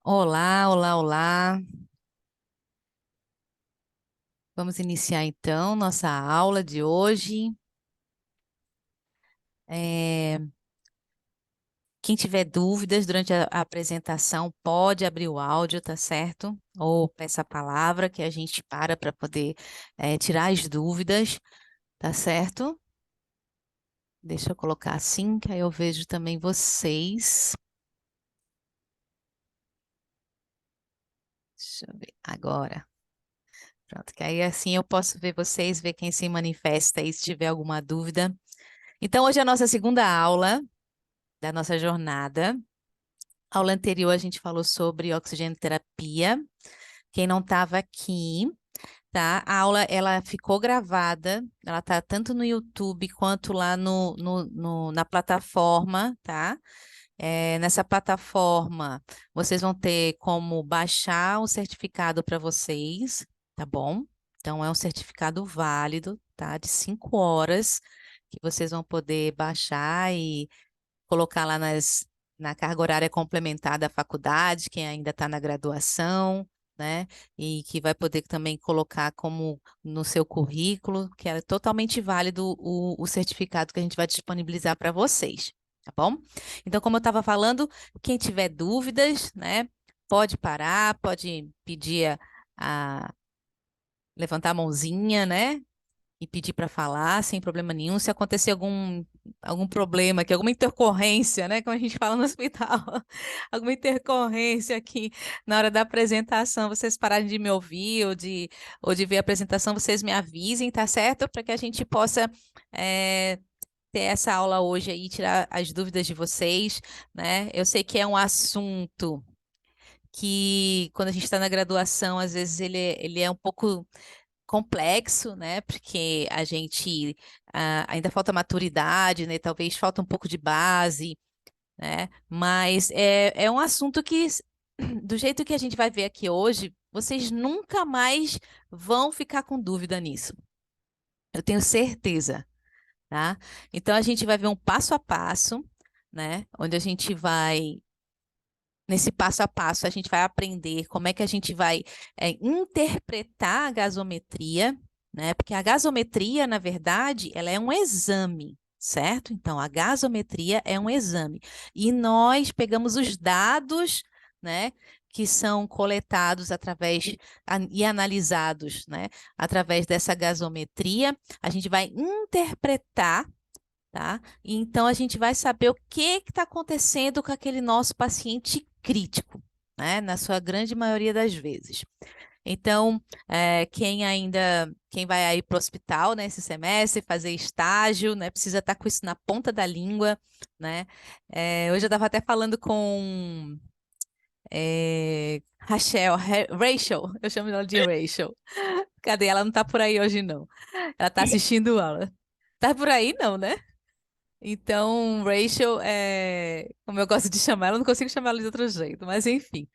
Olá, olá, olá. Vamos iniciar então nossa aula de hoje. É, Quem tiver dúvidas durante a apresentação pode abrir o áudio, tá certo? Ou peça a palavra que a gente para poder tirar as dúvidas, tá certo? Deixa eu colocar assim, que aí eu vejo também vocês. Deixa eu ver agora. Pronto, que aí assim eu posso ver vocês, ver quem se manifesta aí se tiver alguma dúvida. Então, hoje é a nossa segunda aula da nossa jornada. Aula anterior a gente falou sobre oxigenoterapia. Quem não estava aqui, tá? A aula ela ficou gravada, ela tá tanto no YouTube quanto lá na plataforma, tá? Nessa plataforma vocês vão ter como baixar o certificado para vocês, tá bom? Então é um certificado válido, tá? De 5 horas que vocês vão poder baixar e colocar lá na carga horária complementar da faculdade, quem ainda está na graduação, né? E que vai poder também colocar como no seu currículo, que é totalmente válido o certificado que a gente vai disponibilizar para vocês, tá bom? Então, como eu estava falando, quem tiver dúvidas, né? Pode parar, pode pedir levantar a mãozinha, né? E pedir para falar sem problema nenhum. Se acontecer algum problema aqui, alguma intercorrência, né? Como a gente fala no hospital, alguma intercorrência aqui na hora da apresentação, vocês pararem de me ouvir ou de ver a apresentação, vocês me avisem, tá certo? Para que a gente possa ter essa aula hoje aí, tirar as dúvidas de vocês, né? Eu sei que é um assunto que, quando a gente está na graduação, às vezes ele é um pouco complexo, né? Porque a gente ainda falta maturidade, né? Talvez falta um pouco de base, né? Mas é um assunto que, do jeito que a gente vai ver aqui hoje, vocês nunca mais vão ficar com dúvida nisso. Eu tenho certeza, tá? Então a gente vai ver um passo a passo, né? Onde a gente vai nesse passo a passo, a gente vai aprender como é que a gente vai interpretar a gasometria, né? Porque a gasometria, na verdade, ela é um exame, certo? Então, a gasometria é um exame. E nós pegamos os dados, né? Que são coletados e analisados, né? Através dessa gasometria, a gente vai interpretar, tá? E então a gente vai saber o que está acontecendo com aquele nosso paciente crítico, né? Na sua grande maioria das vezes. Então, quem vai aí para o hospital, né, esse semestre, fazer estágio, né, precisa estar com isso na ponta da língua, né? Hoje eu estava até falando com Rachel, eu chamo ela de Rachel. Cadê? Ela não está por aí hoje, não. Ela está assistindo aula. Tá por aí, não, né? Então, Rachel, como eu gosto de chamar ela, eu não consigo chamar ela de outro jeito, mas enfim.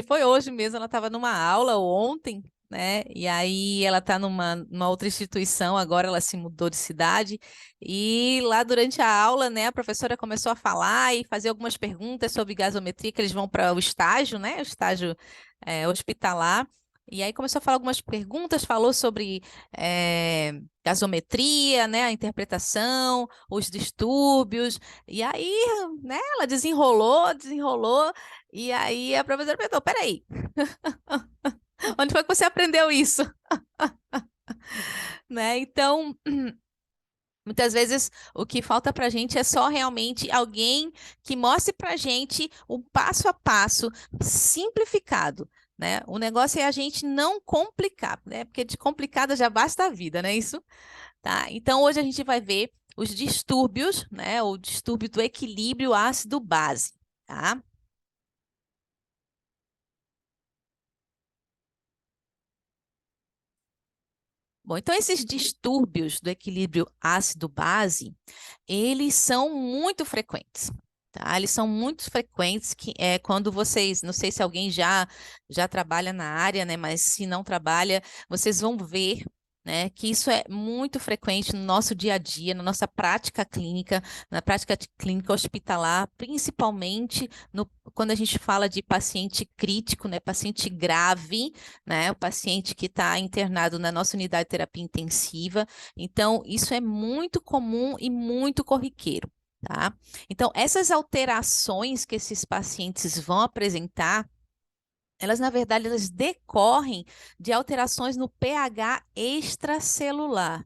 Foi hoje mesmo, ela estava numa aula, ou ontem, né? E aí ela está numa outra instituição, agora ela se mudou de cidade. E lá durante a aula, né, a professora começou a falar e fazer algumas perguntas sobre gasometria, que eles vão para o estágio, né? O estágio hospitalar. E aí começou a falar algumas perguntas, falou sobre gasometria, né, a interpretação, os distúrbios. E aí, né, ela desenrolou, desenrolou. E aí a professora perguntou: peraí, onde foi que você aprendeu isso? Né? Então, muitas vezes o que falta para a gente é só realmente alguém que mostre para a gente o passo a passo simplificado. Né? O negócio é a gente não complicar, né? Porque de complicada já basta a vida, né? Isso, tá? Então hoje a gente vai ver os distúrbios, né? O distúrbio do equilíbrio ácido-base, tá? Bom, então esses distúrbios do equilíbrio ácido-base, eles são muito frequentes, tá? Eles são muito frequentes que é quando vocês, não sei se alguém já trabalha na área, né? Mas se não trabalha, vocês vão ver, né? Que isso é muito frequente no nosso dia a dia, na nossa prática clínica, na prática clínica hospitalar, principalmente quando a gente fala de paciente crítico, né? Paciente grave, né? O paciente que está internado na nossa unidade de terapia intensiva. Então, isso é muito comum e muito corriqueiro. Tá? Então, essas alterações que esses pacientes vão apresentar, elas, na verdade, elas decorrem de alterações no pH extracelular,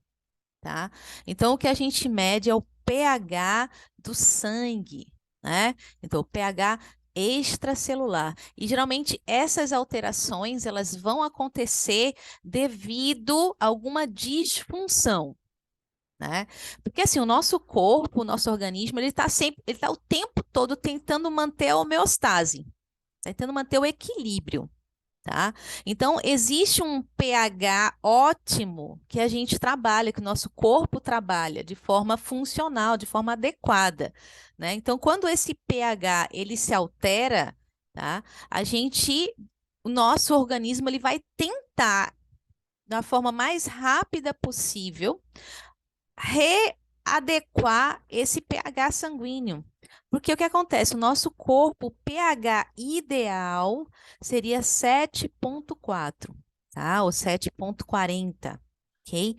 tá? Então, o que a gente mede é o pH do sangue, né? Então, o pH extracelular. E, geralmente, essas alterações, elas vão acontecer devido a alguma disfunção, né? Porque, assim, o nosso corpo, o nosso organismo, ele está o tempo todo tentando manter a homeostase, tentando manter o equilíbrio. Tá? Então, existe um pH ótimo que a gente trabalha, que o nosso corpo trabalha de forma funcional, de forma adequada, né? Então, quando esse pH ele se altera, tá? O nosso organismo ele vai tentar, da forma mais rápida possível, readequar esse pH sanguíneo. Porque o que acontece? O nosso corpo, o pH ideal seria 7,4, tá? Ou 7,40, ok?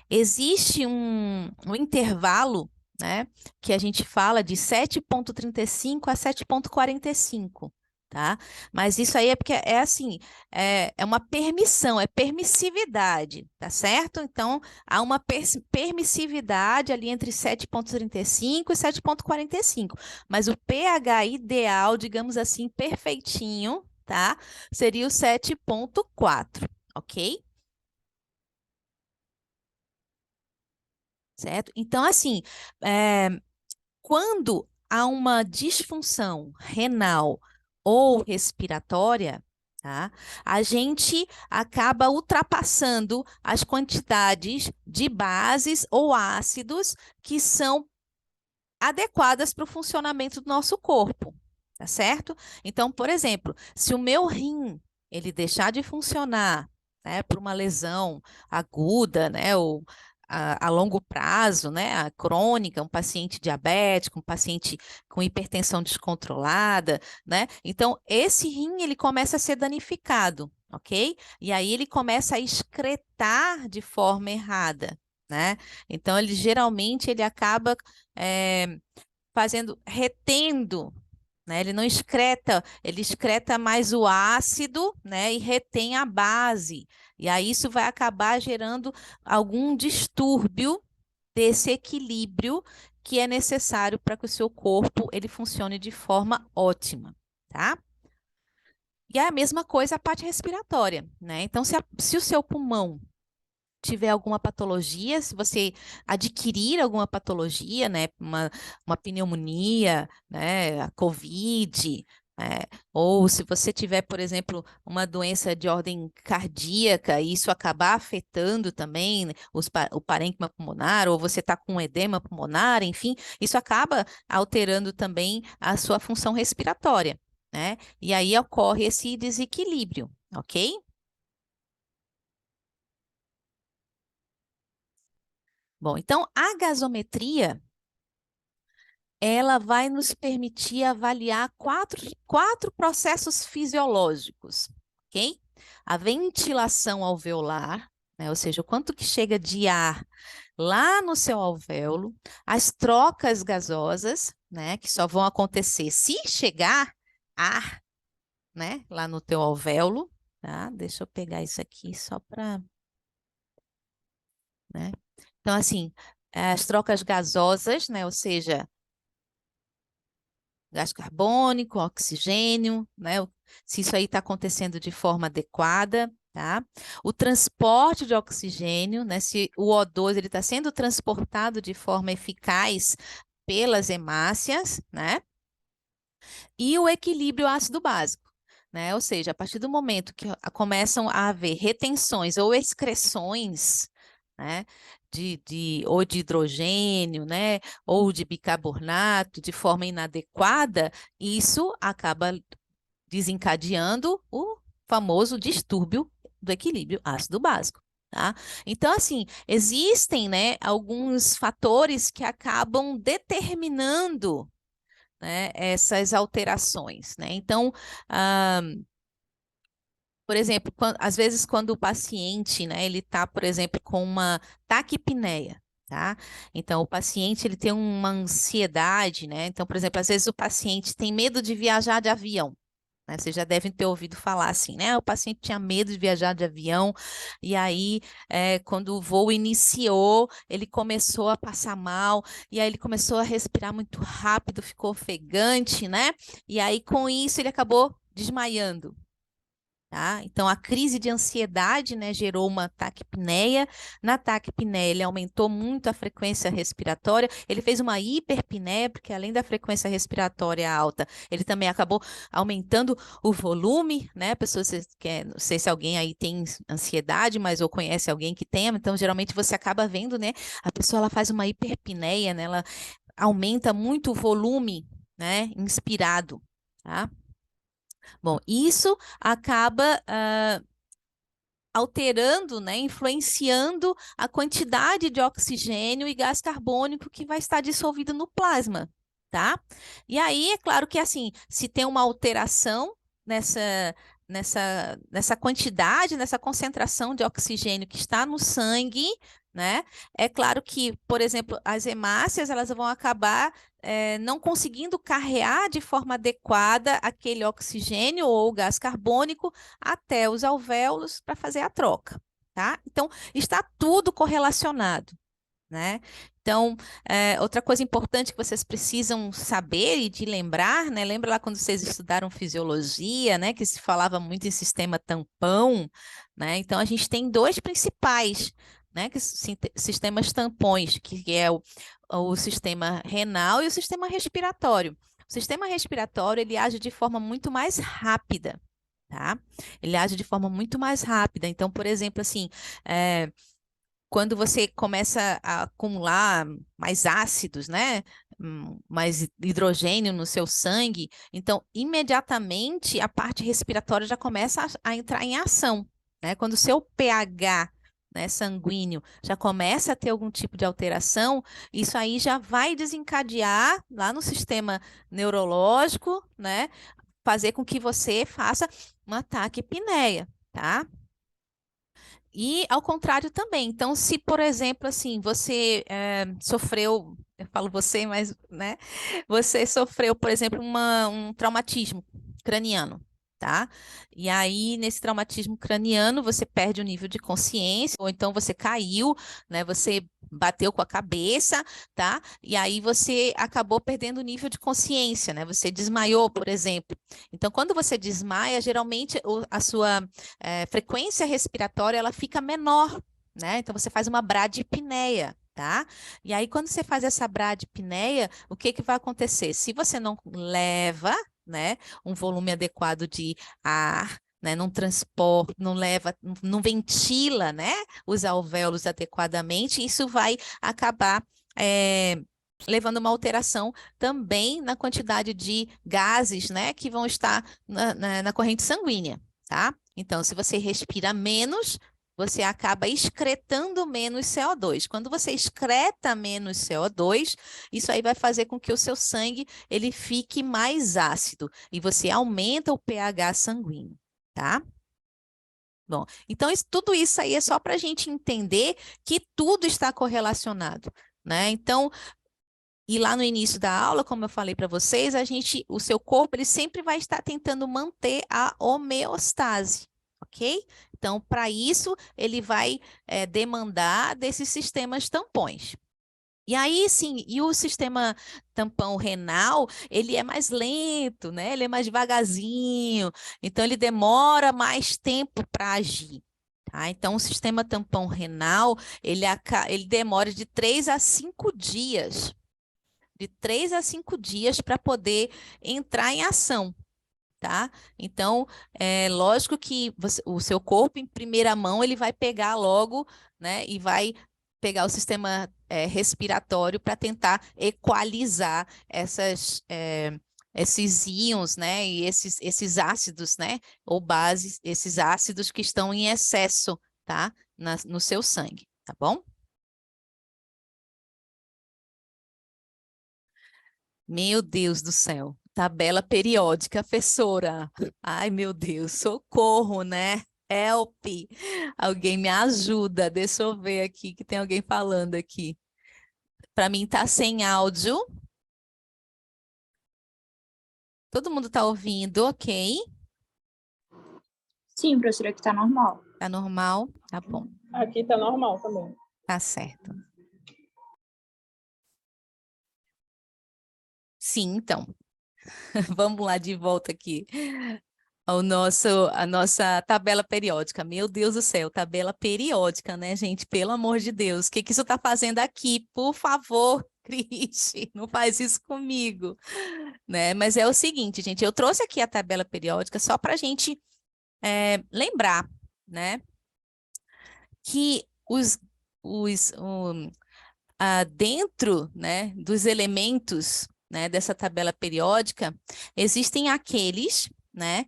Existe um intervalo, né, que a gente fala de 7,35 a 7,45, tá? Mas isso aí é porque é assim, é uma permissão, é permissividade, tá certo? Então, há uma permissividade ali entre 7,35 e 7,45, mas o pH ideal, digamos assim, perfeitinho, tá? Seria o 7,4, ok? Certo? Então, assim, é, quando há uma disfunção renal ou respiratória, tá? A gente acaba ultrapassando as quantidades de bases ou ácidos que são adequadas para o funcionamento do nosso corpo, tá certo? Então, por exemplo, se o meu rim ele deixar de funcionar, né, por uma lesão aguda, né, ou a longo prazo, né, a crônica, um paciente diabético, um paciente com hipertensão descontrolada, né? Então, esse rim ele começa a ser danificado, ok? E aí ele começa a excretar de forma errada, né? Então, ele acaba é, retendo, né? Ele não excreta, ele excreta mais o ácido, né? E retém a base. E aí isso vai acabar gerando algum distúrbio desse equilíbrio que é necessário para que o seu corpo ele funcione de forma ótima, tá? E é a mesma coisa a parte respiratória, né? Então, se o seu pulmão tiver alguma patologia, se você adquirir alguma patologia, né, uma pneumonia, né, a COVID, né, ou se você tiver, por exemplo, uma doença de ordem cardíaca e isso acabar afetando também, né, o parênquima pulmonar, ou você está com edema pulmonar, enfim, isso acaba alterando também a sua função respiratória, né? E aí ocorre esse desequilíbrio, ok? Bom, então a gasometria ela vai nos permitir avaliar quatro processos fisiológicos, ok? A ventilação alveolar, né, ou seja, o quanto que chega de ar lá no seu alvéolo, as trocas gasosas, né, que só vão acontecer se chegar ar, né, lá no teu alvéolo, tá? Deixa eu pegar isso aqui só para, né? Então, assim, as trocas gasosas, né, ou seja, gás carbônico, oxigênio, né? Se isso aí está acontecendo de forma adequada, tá? O transporte de oxigênio, né? Se o O2 ele está sendo transportado de forma eficaz pelas hemácias, né? E o equilíbrio ácido básico, né? Ou seja, a partir do momento que começam a haver retenções ou excreções, né? Ou de hidrogênio, né? Ou de bicarbonato de forma inadequada, isso acaba desencadeando o famoso distúrbio do equilíbrio ácido básico. tá? Então, assim, existem, né, alguns fatores que acabam determinando, né, essas alterações, né? Então, ah, por exemplo, às vezes quando o paciente, né, ele está, por exemplo, com uma taquipneia, tá? Então, o paciente, ele tem uma ansiedade, né? Então, por exemplo, às vezes o paciente tem medo de viajar de avião, né? Vocês já devem ter ouvido falar assim, né? O paciente tinha medo de viajar de avião, e aí, quando o voo iniciou, ele começou a passar mal, e aí ele começou a respirar muito rápido, ficou ofegante, né? E aí, com isso, ele acabou desmaiando. Tá? Então, a crise de ansiedade, né, gerou uma taquipneia. Na taquipneia, ele aumentou muito a frequência respiratória. Ele fez uma hiperpneia, porque além da frequência respiratória alta, ele também acabou aumentando o volume, né? Pessoas, não sei se alguém aí tem ansiedade, mas ou conhece alguém que tenha. Então, geralmente você acaba vendo, né? A pessoa ela faz uma hiperpneia, né? Ela aumenta muito o volume, né? Inspirado, tá? Bom, isso acaba alterando, né, influenciando a quantidade de oxigênio e gás carbônico que vai estar dissolvido no plasma, tá? E aí, é claro que assim, se tem uma alteração nessa quantidade, nessa concentração de oxigênio que está no sangue, né? É claro que, por exemplo, as hemácias, elas vão acabar não conseguindo carrear de forma adequada aquele oxigênio ou gás carbônico até os alvéolos para fazer a troca, tá? Então, está tudo correlacionado, né? Então, outra coisa importante que vocês precisam saber e de lembrar, né? Lembra lá quando vocês estudaram fisiologia, né? Que se falava muito em sistema tampão, né? Então, a gente tem dois principais, né? Sistemas tampões, que é o sistema renal e o sistema respiratório. O sistema respiratório, ele age de forma muito mais rápida, tá? Ele age de forma muito mais rápida. Então, por exemplo, assim, quando você começa a acumular mais ácidos, né? Mais hidrogênio no seu sangue, então imediatamente a parte respiratória já começa a entrar em ação, né? Quando o seu pH, né, sanguíneo já começa a ter algum tipo de alteração, isso aí já vai desencadear lá no sistema neurológico, né? Fazer com que você faça um ataque apneia, tá? E ao contrário também. Então, se, por exemplo, assim, você sofreu, eu falo você, mas, né, você sofreu, por exemplo, um traumatismo craniano, tá? E aí, nesse traumatismo craniano, você perde o nível de consciência, ou então você caiu, né? Você bateu com a cabeça, tá? E aí você acabou perdendo o nível de consciência, né? Você desmaiou, por exemplo. Então, quando você desmaia, geralmente a sua frequência respiratória ela fica menor, né? Então você faz uma bradipneia, tá? E aí quando você faz essa bradipneia, o que que vai acontecer? Se você não leva, né, um volume adequado de ar, né, não transporta, não leva, não ventila, né, os alvéolos adequadamente, isso vai acabar levando uma alteração também na quantidade de gases, né, que vão estar na corrente sanguínea, tá? Então, se você respira menos, você acaba excretando menos CO2. Quando você excreta menos CO2, isso aí vai fazer com que o seu sangue ele fique mais ácido e você aumenta o pH sanguíneo, tá? Bom, então tudo isso aí é só para a gente entender que tudo está correlacionado, né? Então, e lá no início da aula, como eu falei para vocês, o seu corpo ele sempre vai estar tentando manter a homeostase, ok? Então, para isso, ele vai demandar desses sistemas tampões. E aí, sim, e o sistema tampão renal, ele é mais lento, né? Ele é mais devagarzinho, então ele demora mais tempo para agir. Tá? Então, o sistema tampão renal, ele demora de 3 a 5 dias para poder entrar em ação, tá? Então, é lógico que o seu corpo, em primeira mão, ele vai pegar logo, né? E vai pegar o sistema respiratório para tentar equalizar esses íons, né? E esses ácidos, né? Ou bases, esses ácidos que estão em excesso, tá? no seu sangue, tá bom? Meu Deus do céu. Tabela periódica, professora. Ai, meu Deus, socorro, né? Help. Alguém me ajuda. Deixa eu ver aqui, que tem alguém falando aqui. Para mim tá sem áudio. Todo mundo tá ouvindo, ok? Sim, professora, aqui tá normal. Tá normal? Tá bom. Aqui tá normal também. Tá certo. Sim, então. Vamos lá de volta aqui a nossa tabela periódica. Meu Deus do céu, tabela periódica, né, gente? Pelo amor de Deus, o que que isso está fazendo aqui? Por favor, Cristi, não faz isso comigo, né? Mas é o seguinte, gente, eu trouxe aqui a tabela periódica só para a gente lembrar, né, que dentro, né, dos elementos, né, dessa tabela periódica, existem aqueles, né,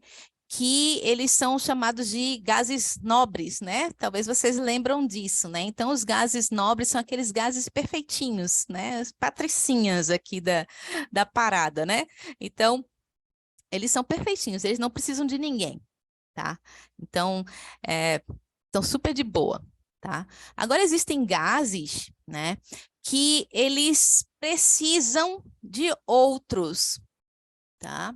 que eles são chamados de gases nobres, né? Talvez vocês lembram disso, né? Então, os gases nobres são aqueles gases perfeitinhos, né? As patricinhas aqui da parada, né? Então, eles são perfeitinhos, eles não precisam de ninguém, tá? Então, estão super de boa, tá? Agora, existem gases, né, que eles precisam de outros, tá?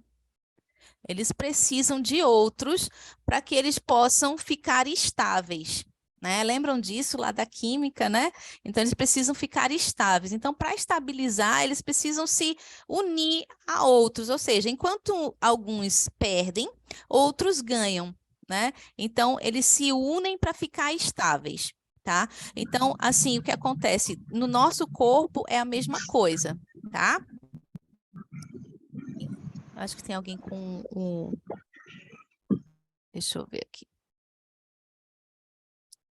Eles precisam de outros para que eles possam ficar estáveis, né? Lembram disso lá da química, né? Então, eles precisam ficar estáveis. Então, para estabilizar, eles precisam se unir a outros, ou seja, enquanto alguns perdem, outros ganham, né? Então, eles se unem para ficar estáveis, tá? Então, assim, o que acontece no nosso corpo é a mesma coisa, tá? Acho que tem alguém com um... Deixa eu ver aqui.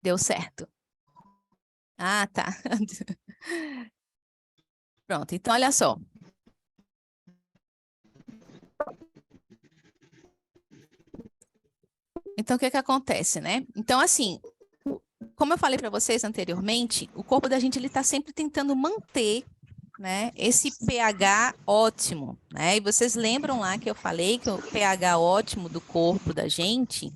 Deu certo. Ah, tá. Pronto, então olha só. Então, o que que acontece, né? Então, assim, como eu falei para vocês anteriormente, o corpo da gente ele está sempre tentando manter, né, esse pH ótimo, né? E vocês lembram lá que eu falei que o pH ótimo do corpo da gente,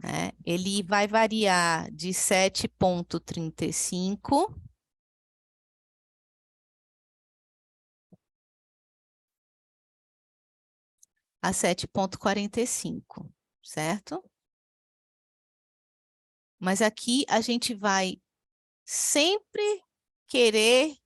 né, ele vai variar de 7,35 a 7,45, certo? Mas aqui a gente vai sempre querer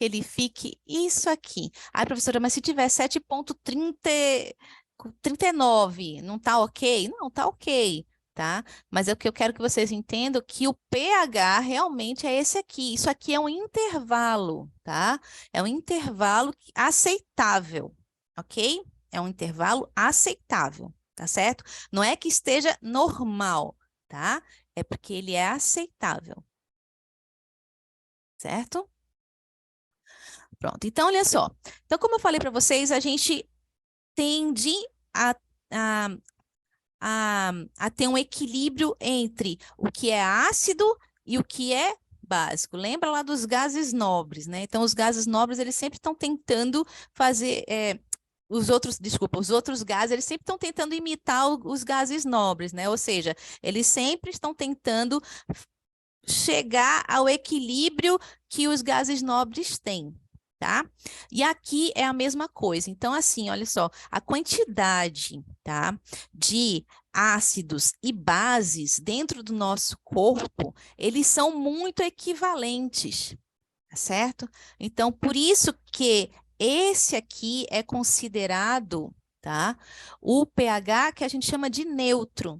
que ele fique isso aqui. Ai, professora, mas se tiver 7,39, não tá ok? Não, tá ok, tá? Mas é o que eu quero que vocês entendam que o pH realmente é esse aqui. Isso aqui é um intervalo, tá? É um intervalo aceitável, ok? É um intervalo aceitável, tá certo? Não é que esteja normal, tá? É porque ele é aceitável, certo? Pronto, então olha só. Então, como eu falei para vocês, a gente tende a, a, a ter um equilíbrio entre o que é ácido e o que é básico. Lembra lá dos gases nobres, né? Então, os gases nobres, eles sempre estão tentando fazer... os outros gases, eles sempre estão tentando imitar os gases nobres, né? Ou seja, eles sempre estão tentando chegar ao equilíbrio que os gases nobres têm, tá? E aqui é a mesma coisa. Então, assim, olha só, a quantidade, tá, de ácidos e bases dentro do nosso corpo, eles são muito equivalentes, tá certo? Então, por isso que esse aqui é considerado, tá, o pH que a gente chama de neutro,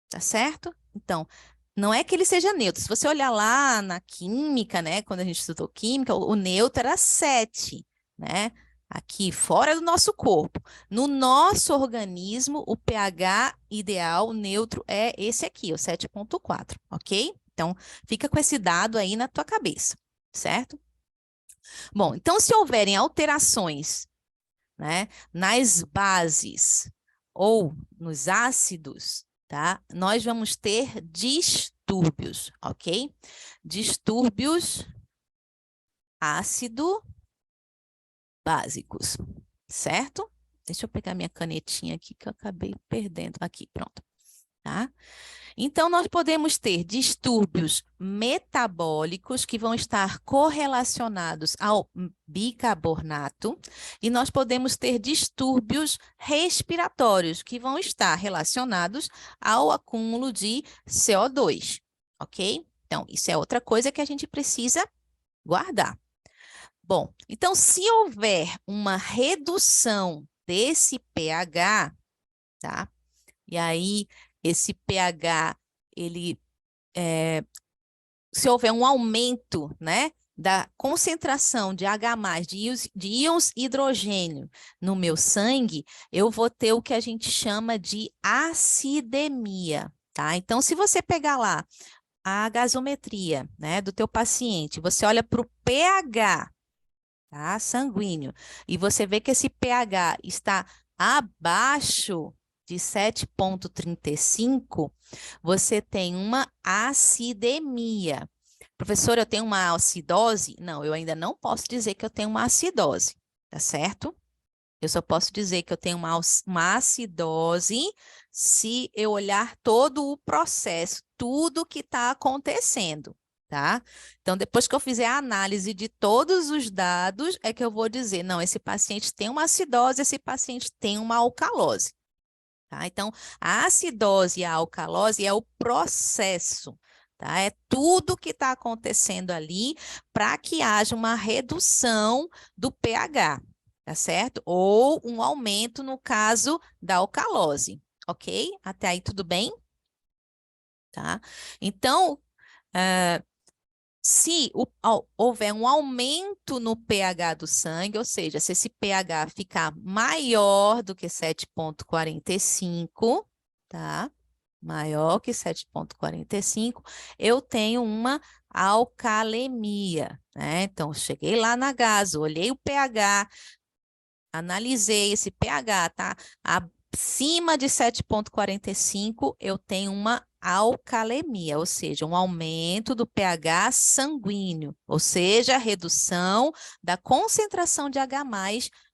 tá certo? Então, não é que ele seja neutro. Se você olhar lá na química, né, quando a gente estudou química, o neutro era 7, né? Aqui fora do nosso corpo. No nosso organismo, o pH ideal neutro é esse aqui, o 7,4, ok? Então, fica com esse dado aí na tua cabeça, certo? Bom, então se houverem alterações, né, nas bases ou nos ácidos, tá? Nós vamos ter distúrbios, ok? Distúrbios ácido-básicos, certo? Deixa eu pegar minha canetinha aqui que eu acabei perdendo. Aqui, pronto. Tá? Então, nós podemos ter distúrbios metabólicos que vão estar correlacionados ao bicarbonato e nós podemos ter distúrbios respiratórios que vão estar relacionados ao acúmulo de CO2, ok? Então, isso é outra coisa que a gente precisa guardar. Bom, então, se houver uma redução desse pH, tá? E aí, esse pH, ele, se houver um aumento, né, da concentração de H+, de íons hidrogênio no meu sangue, eu vou ter o que a gente chama de acidemia, tá? Então, se você pegar lá a gasometria, né, do teu paciente, você olha para o pH, tá, sanguíneo, e você vê que esse pH está abaixo de 7,35, você tem uma acidemia. Professor, eu tenho uma acidose? Não, eu ainda não posso dizer que eu tenho uma acidose, tá certo? Eu só posso dizer que eu tenho uma acidose se eu olhar todo o processo, tudo que está acontecendo, tá? Então, depois que eu fizer a análise de todos os dados, é que eu vou dizer, não, esse paciente tem uma acidose, esse paciente tem uma alcalose. Tá? Então, a acidose e a alcalose é o processo, tá? É tudo que está acontecendo ali para que haja uma redução do pH, tá certo? Ou um aumento no caso da alcalose, ok? Até aí tudo bem? Tá? Então, se houver um aumento no pH do sangue, ou seja, se esse pH ficar maior do que 7,45, tá? Maior que 7,45, eu tenho uma alcalemia, né? Então, eu cheguei lá na gaso, olhei o pH, analisei esse pH, tá? Acima de 7,45, eu tenho uma alcalemia, ou seja, um aumento do pH sanguíneo, ou seja, a redução da concentração de H+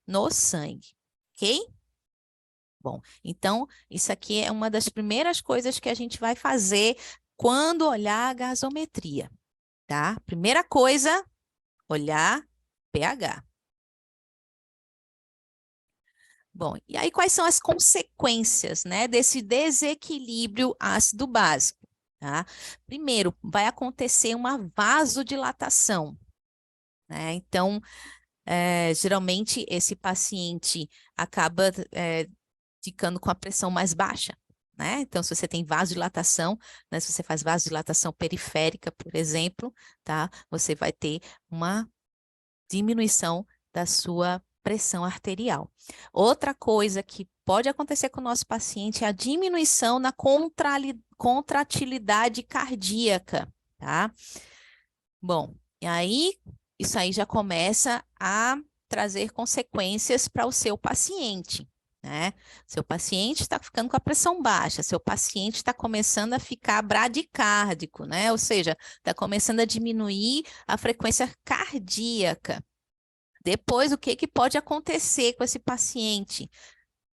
no sangue, ok? Bom, então, isso aqui é uma das primeiras coisas que a gente vai fazer quando olhar a gasometria, tá? Primeira coisa, olhar pH. Bom, e aí quais são as consequências, né, desse desequilíbrio ácido básico, tá? Primeiro, vai acontecer uma vasodilatação, né? Então, geralmente esse paciente acaba ficando com a pressão mais baixa, né? Então, se você tem vasodilatação, né, se você faz vasodilatação periférica, por exemplo, tá? Você vai ter uma diminuição da sua pressão arterial. Outra coisa que pode acontecer com o nosso paciente é a diminuição na contratilidade cardíaca, tá? Bom, e aí isso aí já começa a trazer consequências para o seu paciente, né? Seu paciente está ficando com a pressão baixa, seu paciente está começando a ficar bradicárdico, né? Ou seja, está começando a diminuir a frequência cardíaca. Depois, o que pode acontecer com esse paciente?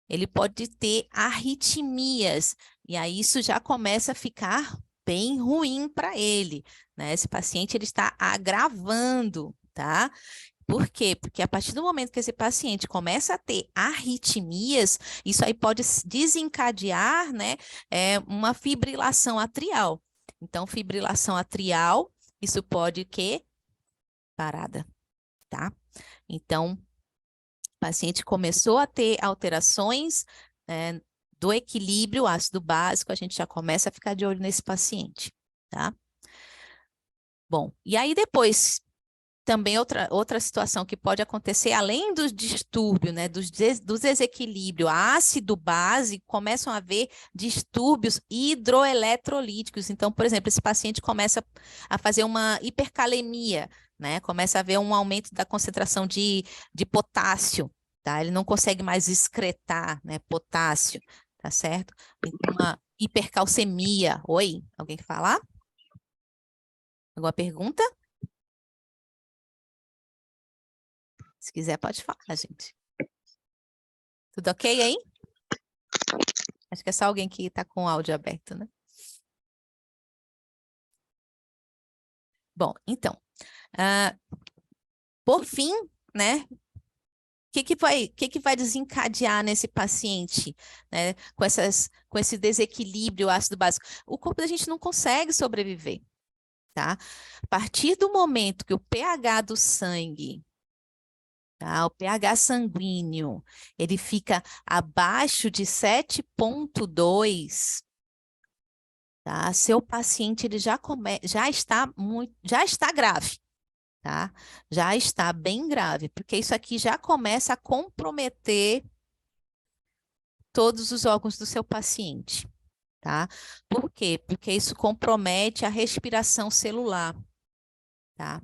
Ele pode ter arritmias, e aí isso já começa a ficar bem ruim para ele, né? Esse paciente ele está agravando, tá? Por quê? Porque a partir do momento que esse paciente começa a ter arritmias, isso aí pode desencadear, né, uma fibrilação atrial. Então, fibrilação atrial, isso pode o quê? Parada, tá? Então, o paciente começou a ter alterações do equilíbrio ácido básico, a gente já começa a ficar de olho nesse paciente, tá? Bom, e aí depois, também outra situação que pode acontecer, além dos distúrbios, né, do desequilíbrio ácido-base, começam a haver distúrbios hidroeletrolíticos. Então, por exemplo, esse paciente começa a fazer uma hipercalemia, né? Começa a haver um aumento da concentração de potássio, tá? Ele não consegue mais excretar, né, potássio, tá certo? Então, uma hipercalcemia. Oi, alguém quer falar? Alguma pergunta? Se quiser, pode falar, gente. Tudo ok aí? Acho que é só alguém que está com o áudio aberto, né? Bom, então, por fim, né? O que vai desencadear nesse paciente, né? Com esse desequilíbrio ácido básico? O corpo da gente não consegue sobreviver, tá? A partir do momento que o pH do sangue, tá? O pH sanguíneo, ele fica abaixo de 7,2, tá? Seu paciente ele já está grave, tá? Já está bem grave, porque isso aqui já começa a comprometer todos os órgãos do seu paciente, tá? Por quê? Porque isso compromete a respiração celular, tá?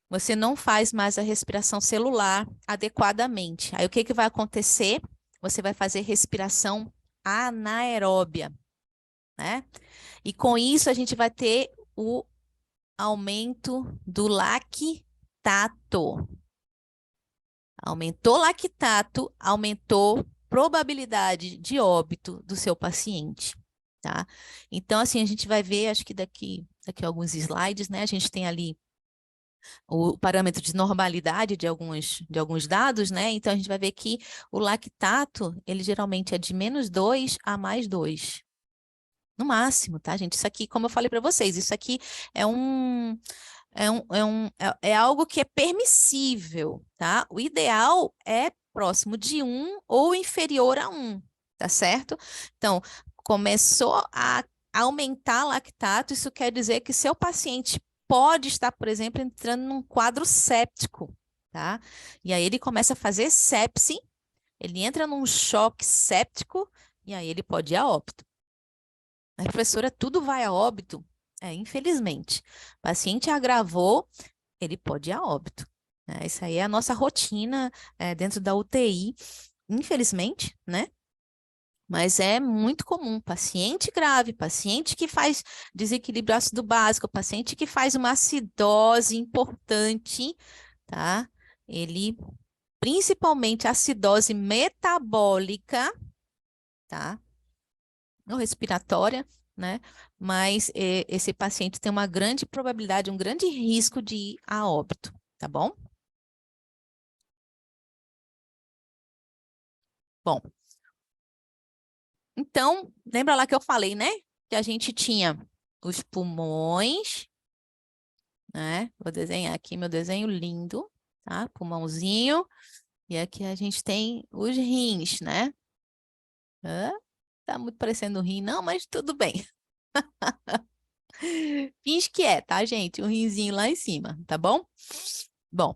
Você não faz mais a respiração celular adequadamente. Aí o que que vai acontecer? Você vai fazer respiração anaeróbia, né? E com isso a gente vai ter o aumento do lactato. Aumentou lactato, aumentou probabilidade de óbito do seu paciente, tá? Então, assim, a gente vai ver, acho que daqui a alguns slides, né? A gente tem ali o parâmetro de normalidade de alguns dados, né? Então, a gente vai ver que o lactato, ele geralmente é de -2 a +2. No máximo, tá, gente? Isso aqui, como eu falei para vocês, isso aqui é é algo que é permissível, tá? O ideal é próximo de 1 ou inferior a 1, tá certo? Então, começou a aumentar lactato, isso quer dizer que seu paciente pode estar, por exemplo, entrando num quadro séptico, tá? E aí ele começa a fazer sepse, ele entra num choque séptico e aí ele pode ir a óbito. A professora, tudo vai a óbito? Infelizmente. O paciente agravou, ele pode ir a óbito, né? Isso aí é a nossa rotina dentro da UTI, infelizmente, né? Mas é muito comum. Paciente grave, paciente que faz desequilíbrio ácido básico, paciente que faz uma acidose importante, tá? Ele, principalmente acidose metabólica, tá? Ou respiratória, né? Mas esse paciente tem uma grande probabilidade, um grande risco de ir a óbito, tá bom? Bom, então, lembra lá que eu falei, né? Que a gente tinha os pulmões, né? Vou desenhar aqui meu desenho lindo, tá? Pulmãozinho. E aqui a gente tem os rins, né? Tá muito parecendo um rim, não, mas tudo bem. Finge que é, tá, gente? Um rinzinho lá em cima, tá bom? Bom,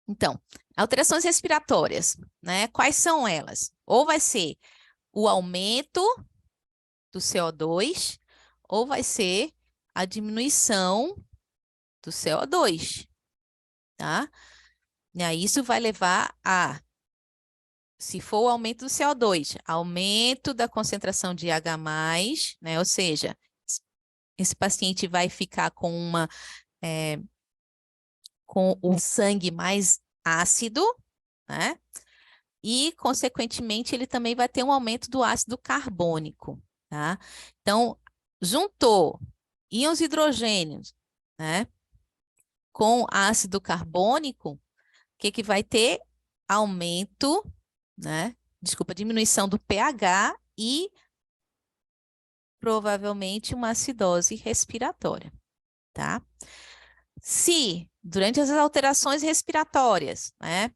então, alterações respiratórias, né? Quais são elas? Ou vai ser o aumento do CO2, ou vai ser a diminuição do CO2, tá? E aí isso vai levar a, se for o aumento do CO2, aumento da concentração de H+, né? Ou seja, esse paciente vai ficar com o sangue mais ácido, né? E, consequentemente, ele também vai ter um aumento do ácido carbônico, tá? Então, juntou íons hidrogênios, né, com ácido carbônico, o que que vai ter? Aumento, né? Desculpa, diminuição do pH e provavelmente uma acidose respiratória, tá? Se, durante as alterações respiratórias, né,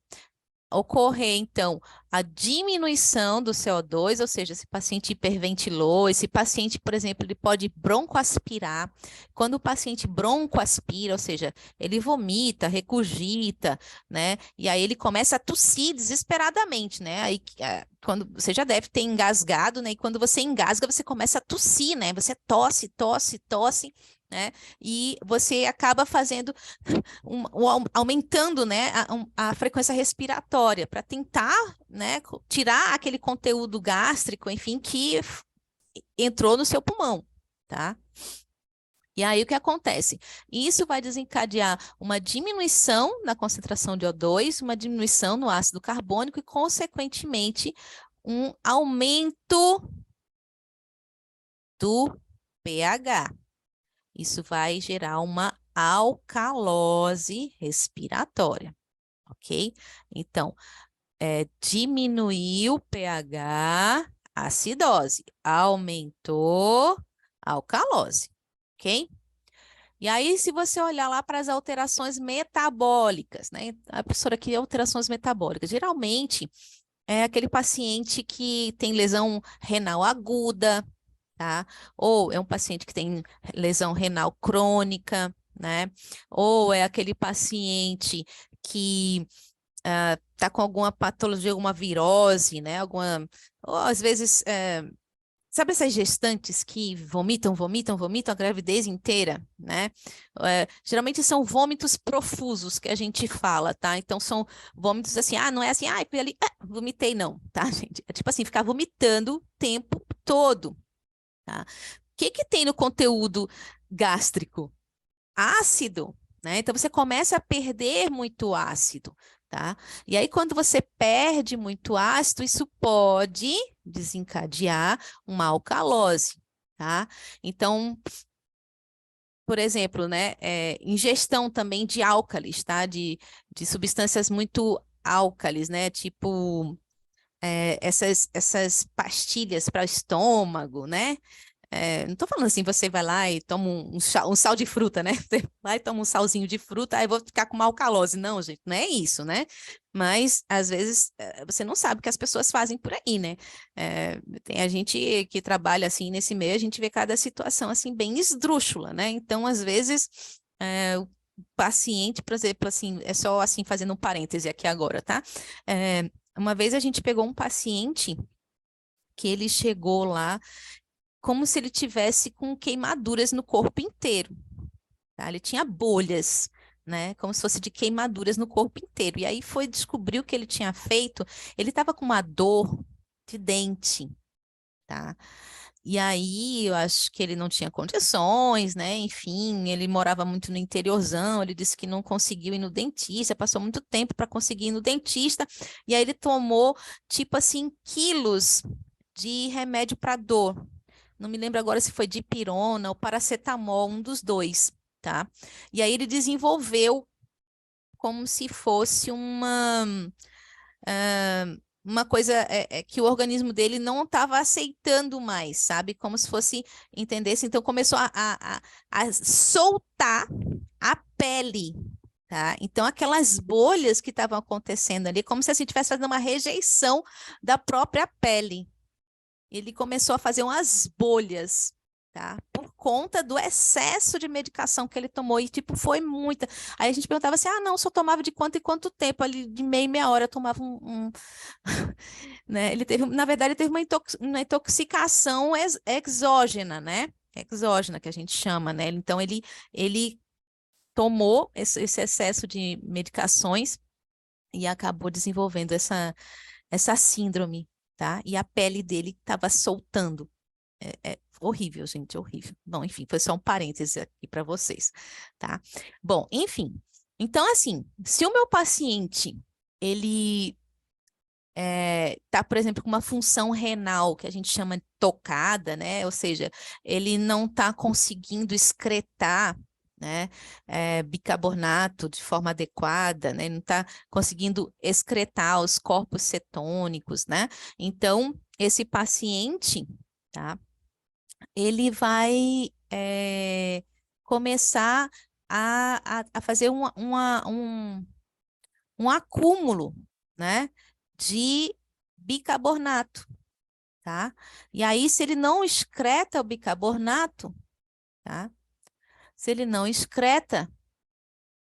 ocorrer, então, a diminuição do CO2, ou seja, esse paciente hiperventilou, esse paciente, por exemplo, ele pode broncoaspirar. Quando o paciente broncoaspira, ou seja, ele vomita, regurgita, né? E aí ele começa a tossir desesperadamente, né? Aí, quando você já deve ter engasgado, né? E quando você engasga, você começa a tossir, né? Você tosse, tosse, tosse. né? E você acaba fazendo aumentando, né, a frequência respiratória para tentar, né, tirar aquele conteúdo gástrico, enfim, que entrou no seu pulmão, tá? E aí o que acontece? Isso vai desencadear uma diminuição na concentração de O2, uma diminuição no ácido carbônico e, consequentemente, um aumento do pH. Isso vai gerar uma alcalose respiratória, ok? Então, diminuiu o pH, acidose, aumentou a alcalose, ok? E aí, se você olhar lá para as alterações metabólicas, né? A professora aqui, alterações metabólicas. Geralmente, é aquele paciente que tem lesão renal aguda, tá? Ou é um paciente que tem lesão renal crônica, né? Ou é aquele paciente que tá com alguma patologia, alguma virose, né? Ou às vezes, sabe essas gestantes que vomitam a gravidez inteira, né? Geralmente são vômitos profusos que a gente fala, tá? Então são vômitos assim, não é assim, fui ali, vomitei não, tá, gente? É tipo assim, ficar vomitando o tempo todo, tá? O que que tem no conteúdo gástrico? Ácido, né? Então você começa a perder muito ácido, tá? E aí, quando você perde muito ácido, isso pode desencadear uma alcalose, tá? Então, por exemplo, né, ingestão também de álcalis, tá? De substâncias muito álcalis, né? Tipo, essas pastilhas para o estômago, né? Não estou falando assim, você vai lá e toma um sal de fruta, né? Você vai e toma um salzinho de fruta, aí vou ficar com uma alcalose. Não, gente, não é isso, né? Mas, às vezes, você não sabe o que as pessoas fazem por aí, né? Tem a gente que trabalha, assim, nesse meio, a gente vê cada situação, assim, bem esdrúxula, né? Então, às vezes, o paciente, por exemplo, assim, é só, assim, fazendo um parêntese aqui agora, tá? Uma vez a gente pegou um paciente que ele chegou lá como se ele tivesse com queimaduras no corpo inteiro, tá? Ele tinha bolhas, né? Como se fosse de queimaduras no corpo inteiro. E aí foi descobrir o que ele tinha feito. Ele estava com uma dor de dente, tá? E aí eu acho que ele não tinha condições, né? Enfim, ele morava muito no interiorzão, ele disse que não conseguiu ir no dentista, passou muito tempo para conseguir ir no dentista, e aí ele tomou, tipo assim, quilos de remédio para dor. Não me lembro agora se foi dipirona ou paracetamol, um dos dois, tá? E aí ele desenvolveu como se fosse ah, uma coisa que o organismo dele não estava aceitando mais, sabe? Como se fosse, entendesse? Então começou a soltar a pele, tá? Então aquelas bolhas que estavam acontecendo ali, como se assim estivesse fazendo uma rejeição da própria pele. Ele começou a fazer umas bolhas, tá? Por conta do excesso de medicação que ele tomou. E, tipo, foi muita. Aí a gente perguntava assim: não, só tomava de quanto em quanto tempo? Ali, de meia em meia hora, eu tomava né? Ele teve, na verdade, ele teve uma intoxicação exógena, né? Exógena, que a gente chama, né? Então, ele tomou esse excesso de medicações e acabou desenvolvendo essa síndrome, tá? E a pele dele estava soltando. É horrível, gente, horrível. Bom, enfim, foi só um parêntese aqui para vocês, tá? Bom, enfim. Então, assim, se o meu paciente, ele tá, por exemplo, com uma função renal que a gente chama de tocada, né? Ou seja, ele não está conseguindo excretar, né, bicarbonato de forma adequada, né? Ele não está conseguindo excretar os corpos cetônicos, né? Então, esse paciente, tá? Ele vai começar a fazer um acúmulo, né, de bicarbonato, tá? E aí, se ele não excreta o bicarbonato, tá? Se ele não excreta,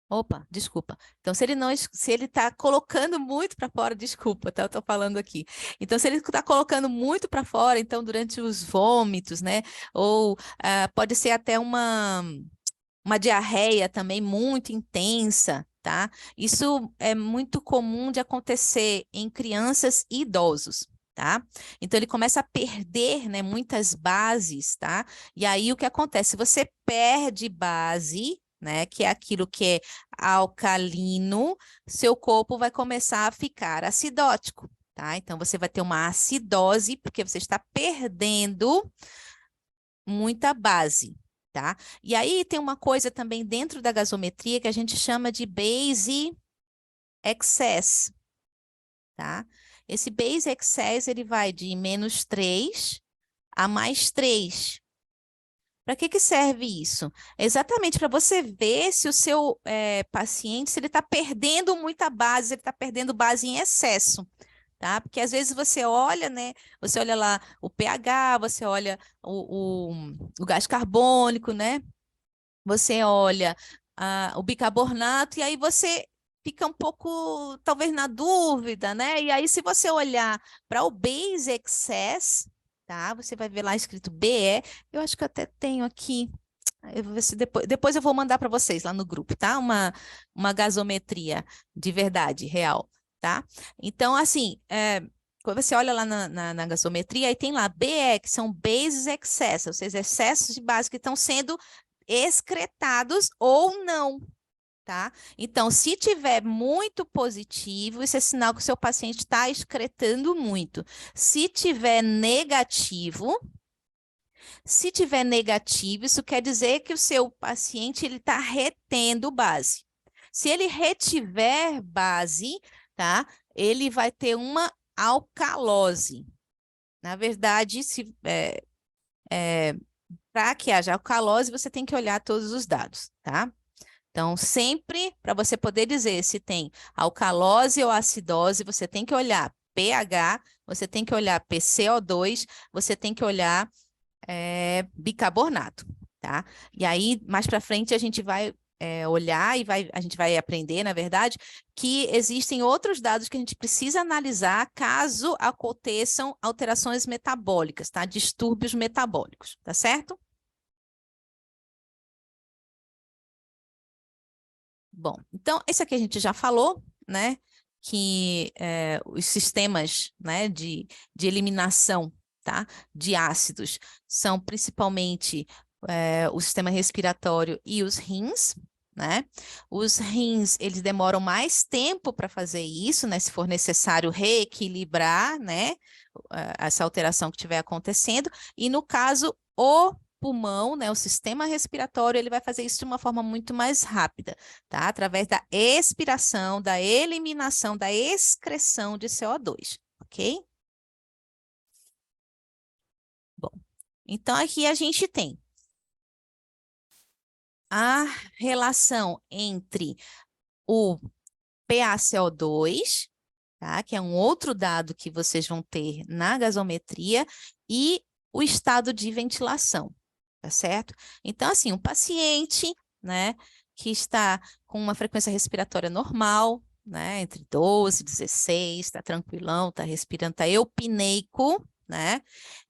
opa, desculpa. Então, se ele está colocando muito para fora, desculpa, tá? Eu estou falando aqui. Então, se ele está colocando muito para fora, então, durante os vômitos, né? Ou pode ser até uma diarreia também muito intensa, tá? Isso é muito comum de acontecer em crianças e idosos. Tá? Então ele começa a perder, né, muitas bases, tá? E aí o que acontece? Se você perde base, né, que é aquilo que é alcalino, seu corpo vai começar a ficar acidótico, tá? Então você vai ter uma acidose porque você está perdendo muita base, tá? E aí tem uma coisa também dentro da gasometria que a gente chama de base excess, tá? Esse base excess, ele vai de -3 a +3. Para que que serve isso? Exatamente para você ver se o seu paciente, se ele está perdendo muita base, se ele está perdendo base em excesso, tá? Porque às vezes você olha, né? Você olha lá o pH, você olha o gás carbônico, né? Você olha o bicarbonato, e aí você fica um pouco, talvez, na dúvida, né? E aí, se você olhar para o base excess, tá? Você vai ver lá escrito BE. Eu acho que eu até tenho aqui. Eu vou ver se depois eu vou mandar para vocês lá no grupo, tá? Uma gasometria de verdade, real, tá? Então, assim, quando você olha lá na gasometria, aí tem lá BE, que são bases excess, ou seja, excessos de base que estão sendo excretados ou não, tá? Então, se tiver muito positivo, isso é sinal que o seu paciente está excretando muito. Se tiver negativo, isso quer dizer que o seu paciente ele está retendo base. Se ele retiver base, tá? Ele vai ter uma alcalose. Na verdade, para que haja alcalose, você tem que olhar todos os dados, tá? Então, sempre para você poder dizer se tem alcalose ou acidose, você tem que olhar pH, você tem que olhar PCO2, você tem que olhar bicarbonato, tá? E aí, mais para frente, a gente vai olhar e a gente vai aprender, na verdade, que existem outros dados que a gente precisa analisar caso aconteçam alterações metabólicas, tá? Distúrbios metabólicos, tá certo? Bom, então, esse aqui a gente já falou, né? Que os sistemas, né, de eliminação, tá, de ácidos são principalmente o sistema respiratório e os rins, né? Os rins, eles demoram mais tempo para fazer isso, né? Se for necessário reequilibrar, né, essa alteração que estiver acontecendo. E no caso, o pulmão, né, o sistema respiratório, ele vai fazer isso de uma forma muito mais rápida, tá? Através da expiração, da eliminação, da excreção de CO2, ok? Bom, então aqui a gente tem a relação entre o PaCO2, tá? Que é um outro dado que vocês vão ter na gasometria, e o estado de ventilação, tá certo? Então, assim, um paciente, né, que está com uma frequência respiratória normal, né, entre 12 e 16, está tranquilão, está respirando, está eupneico, né,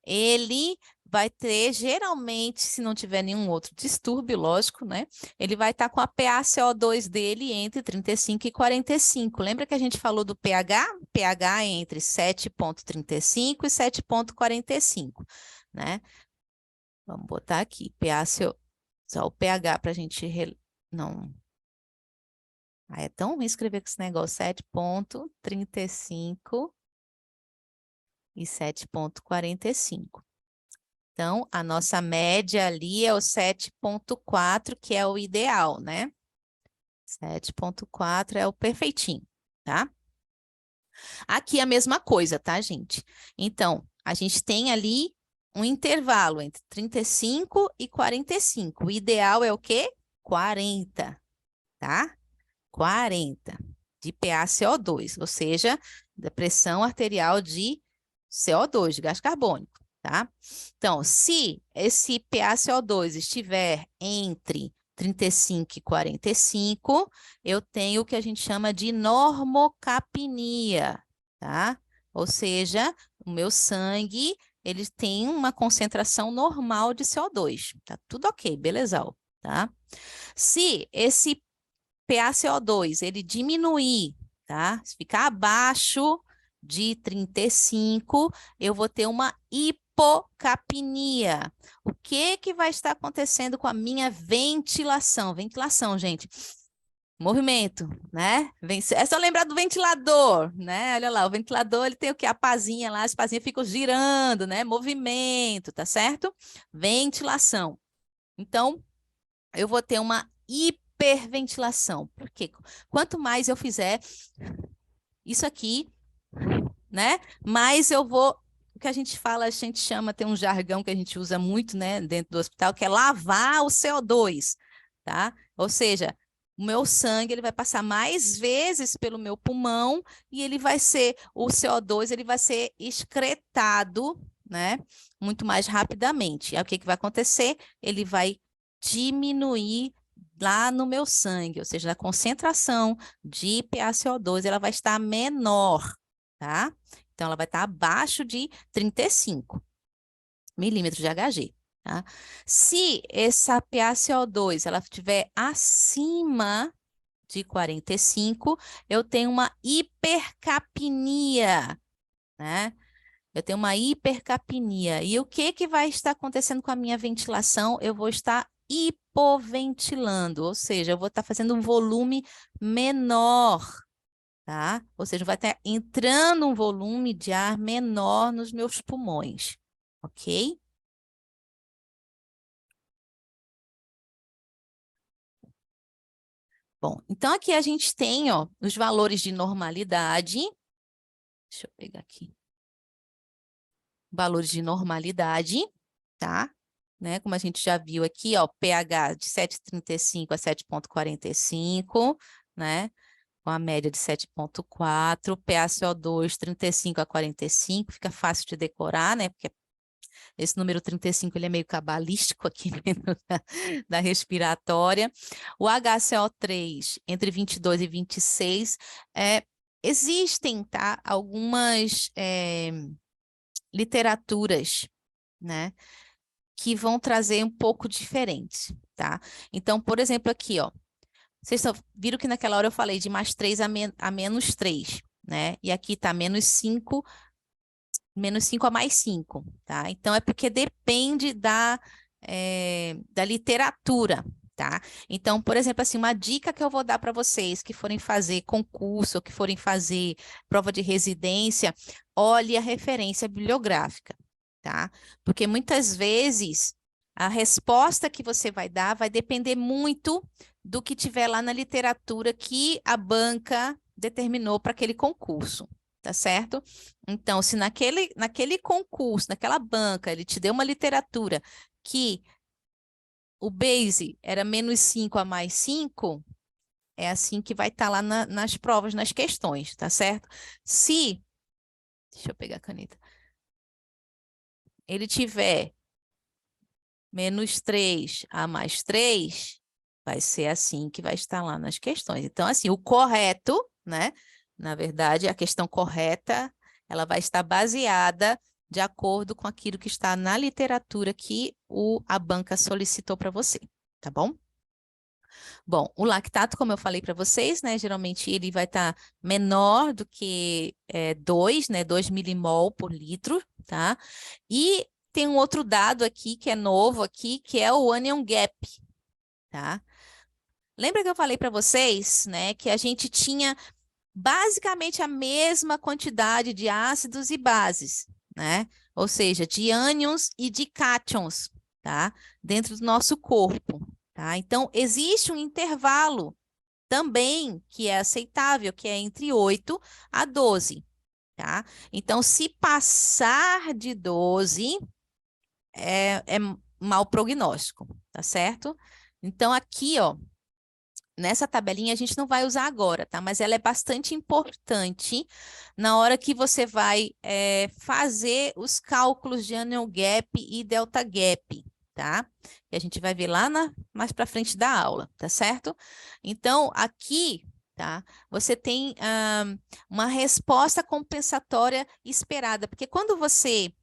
ele vai ter, geralmente, se não tiver nenhum outro distúrbio, lógico, né? Ele vai estar com a PaCO2 dele entre 35 e 45. Lembra que a gente falou do pH? pH é entre 7,35 e 7,45, né? Vamos botar aqui, PaCO, só o pH para a gente... Não... Ah, é tão ruim escrever com esse negócio, 7,35 e 7,45. Então, a nossa média ali é o 7,4, que é o ideal, né? 7,4 é o perfeitinho, tá? Aqui a mesma coisa, tá, gente? Então, a gente tem ali um intervalo entre 35 e 45. O ideal é o quê? 40, tá? 40 de PaCO2, ou seja, da pressão arterial de CO2, de gás carbônico, tá? Então, se esse PaCO2 estiver entre 35 e 45, eu tenho o que a gente chama de normocapnia, tá? Ou seja, o meu sangue, ele tem uma concentração normal de CO2, tá tudo ok, beleza, tá? Se esse PaCO2 ele diminuir, tá? Se ficar abaixo de 35, eu vou ter uma hipocapnia. O que que vai estar acontecendo com a minha ventilação? Ventilação, gente. Movimento, né? É só lembrar do ventilador, né? Olha lá, o ventilador ele tem o quê? A pazinha lá, as pazinhas ficam girando, né? Movimento, tá certo? Ventilação. Então, eu vou ter uma hiperventilação. Por quê? Quanto mais eu fizer isso aqui, né? Mais eu vou. O que a gente fala, a gente chama, tem um jargão que a gente usa muito, né, dentro do hospital, que é lavar o CO2, tá? Ou seja, o meu sangue ele vai passar mais vezes pelo meu pulmão e ele vai ser, o CO2 ele vai ser excretado, né, muito mais rapidamente. Aí o que que vai acontecer? Ele vai diminuir lá no meu sangue, ou seja, a concentração de PaCO2 ela vai estar menor, tá? Então, ela vai estar abaixo de 35 milímetros de Hg, tá? Se essa PaCO2 ela estiver acima de 45, eu tenho uma hipercapnia, né? Eu tenho uma hipercapnia. E o que que vai estar acontecendo com a minha ventilação? Eu vou estar hipoventilando, ou seja, eu vou estar fazendo um volume menor, tá? Ou seja, vai estar entrando um volume de ar menor nos meus pulmões, ok? Bom, então aqui a gente tem, ó, os valores de normalidade. Deixa eu pegar aqui. Valores de normalidade, tá? Né? Como a gente já viu aqui, ó, pH de 7,35 a 7,45, né? Com a média de 7,4, PaCO2 35 a 45, fica fácil de decorar, né? Porque esse número 35 ele é meio cabalístico aqui dentro da respiratória. O HCO3 entre 22 e 26, existem, tá? Algumas literaturas, né? Que vão trazer um pouco diferente, tá? Então, por exemplo, aqui, ó. Vocês viram que naquela hora eu falei de mais 3 a menos 3, né? E aqui tá menos 5 a mais 5, tá? Então, é porque depende da literatura, tá? Então, por exemplo, assim, uma dica que eu vou dar para vocês que forem fazer concurso ou que forem fazer prova de residência, olhe a referência bibliográfica, tá? Porque muitas vezes a resposta que você vai dar vai depender muito do que tiver lá na literatura que a banca determinou para aquele concurso, tá certo? Então, se naquele concurso, naquela banca, ele te deu uma literatura que o base era menos 5 a mais 5, é assim que vai estar lá nas provas, nas questões, tá certo? Se, deixa eu pegar a caneta, ele tiver menos 3 a mais 3, vai ser assim que vai estar lá nas questões. Então, assim, o correto, né? Na verdade, a questão correta, ela vai estar baseada de acordo com aquilo que está na literatura que a banca solicitou para você, tá bom? Bom, o lactato, como eu falei para vocês, né? Geralmente ele vai estar menor do que 2, né? 2 milimol por litro, tá? E tem um outro dado aqui que é novo aqui, que é o anion gap, tá? Lembra que eu falei para vocês, né, que a gente tinha basicamente a mesma quantidade de ácidos e bases, né? Ou seja, de ânions e de cátions, tá? Dentro do nosso corpo, tá? Então, existe um intervalo também que é aceitável, que é entre 8 a 12, tá? Então, se passar de 12, é mau prognóstico, tá certo? Então, aqui, ó, nessa tabelinha a gente não vai usar agora, tá? Mas ela é bastante importante na hora que você vai fazer os cálculos de annual gap e delta gap, tá? E a gente vai ver lá mais para frente da aula, tá certo? Então, aqui, tá? Você tem uma resposta compensatória esperada, porque quando você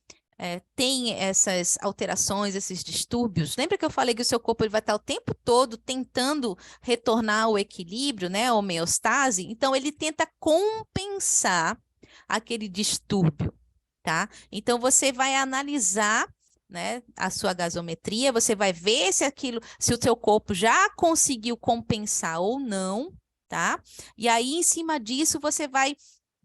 tem essas alterações, esses distúrbios, lembra que eu falei que o seu corpo ele vai estar o tempo todo tentando retornar ao equilíbrio, né, a homeostase? Então, ele tenta compensar aquele distúrbio, tá? Então, você vai analisar, né, a sua gasometria, você vai ver se o seu corpo já conseguiu compensar ou não, tá? E aí, em cima disso, você vai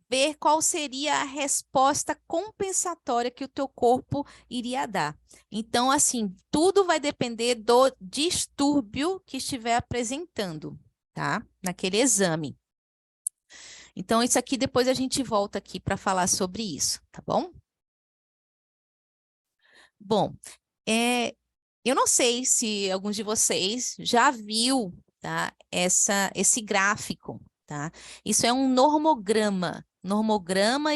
ver qual seria a resposta compensatória que o teu corpo iria dar. Então, assim, tudo vai depender do distúrbio que estiver apresentando, tá? Naquele exame. Então, isso aqui depois a gente volta aqui para falar sobre isso, tá bom? Bom, eu não sei se alguns de vocês já viu, tá, esse gráfico, tá? Isso é um normograma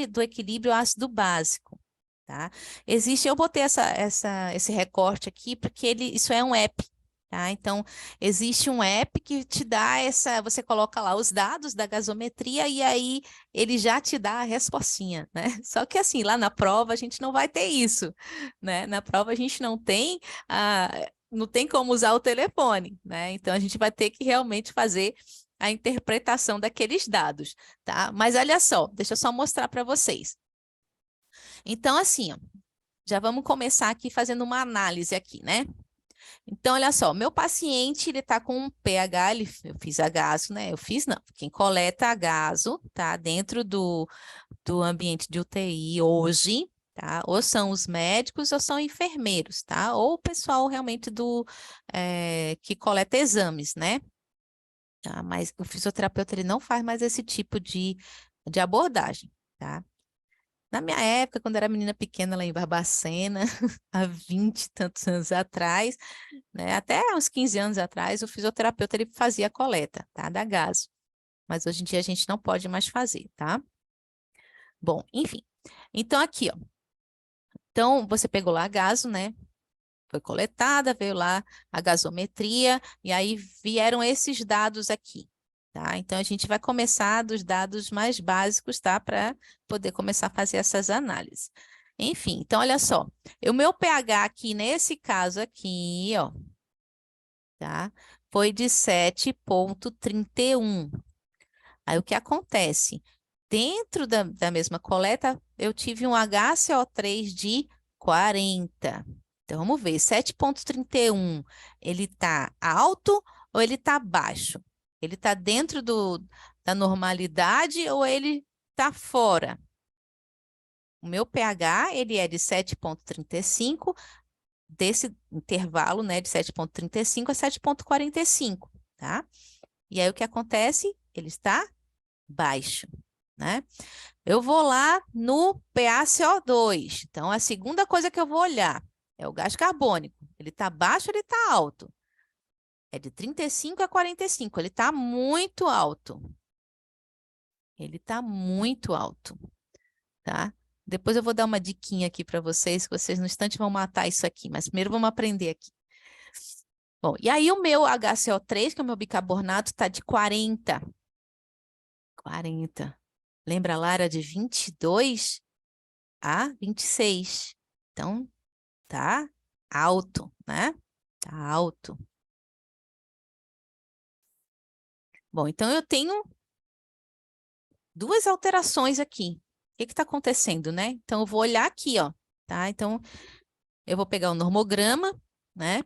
do equilíbrio ácido básico, tá? Eu botei esse recorte aqui porque isso é um app, tá? Então, existe um app que te dá você coloca lá os dados da gasometria e aí ele já te dá a respostinha, né? Só que assim, lá na prova a gente não vai ter isso, né? Na prova a gente não tem como usar o telefone, né? Então a gente vai ter que realmente fazer a interpretação daqueles dados, tá? Mas olha só, deixa eu só mostrar para vocês. Então, assim, ó, já vamos começar aqui fazendo uma análise aqui, né? Então, olha só, meu paciente, ele tá com um pH, eu fiz a gaso, né? Eu fiz, não, quem coleta a gaso, tá? Dentro do ambiente de UTI hoje, tá? Ou são os médicos ou são enfermeiros, tá? Ou o pessoal realmente que coleta exames, né? Tá? Mas o fisioterapeuta, ele não faz mais esse tipo de abordagem, tá? Na minha época, quando era menina pequena lá em Barbacena, há 20 e tantos anos atrás, né, até uns 15 anos atrás, o fisioterapeuta ele fazia a coleta, tá, da gaso. Mas hoje em dia a gente não pode mais fazer, tá? Bom, enfim. Então aqui, ó. Então você pegou lá a gaso, né? Foi coletada, veio lá a gasometria e aí vieram esses dados aqui, tá? Então a gente vai começar dos dados mais básicos, tá? Para poder começar a fazer essas análises. Enfim, então olha só, o meu pH aqui nesse caso aqui, ó, tá? Foi de 7,31. Aí o que acontece? Dentro da mesma coleta, eu tive um HCO3 de 40. Então vamos ver, 7,31, ele está alto ou ele está baixo? Ele está dentro da normalidade ou ele está fora? O meu pH, ele é de 7,35, desse intervalo, né, de 7,35 a 7,45, tá? E aí o que acontece? Ele está baixo, né? Eu vou lá no PaCO2. Então, a segunda coisa que eu vou olhar é o gás carbônico. Ele está baixo ou ele está alto? É de 35 a 45. Ele está muito alto. Ele está muito alto, tá? Depois eu vou dar uma diquinha aqui para vocês, que vocês no instante vão matar isso aqui, mas primeiro vamos aprender aqui. Bom, e aí o meu HCO3, que é o meu bicarbonato, está de 40. 40. Lembra lá, era de 22 a 26. Então, tá alto, né? Tá alto. Bom, então eu tenho duas alterações aqui. O que está acontecendo, né? Então, eu vou olhar aqui, ó, tá? Então, eu vou pegar o normograma, né?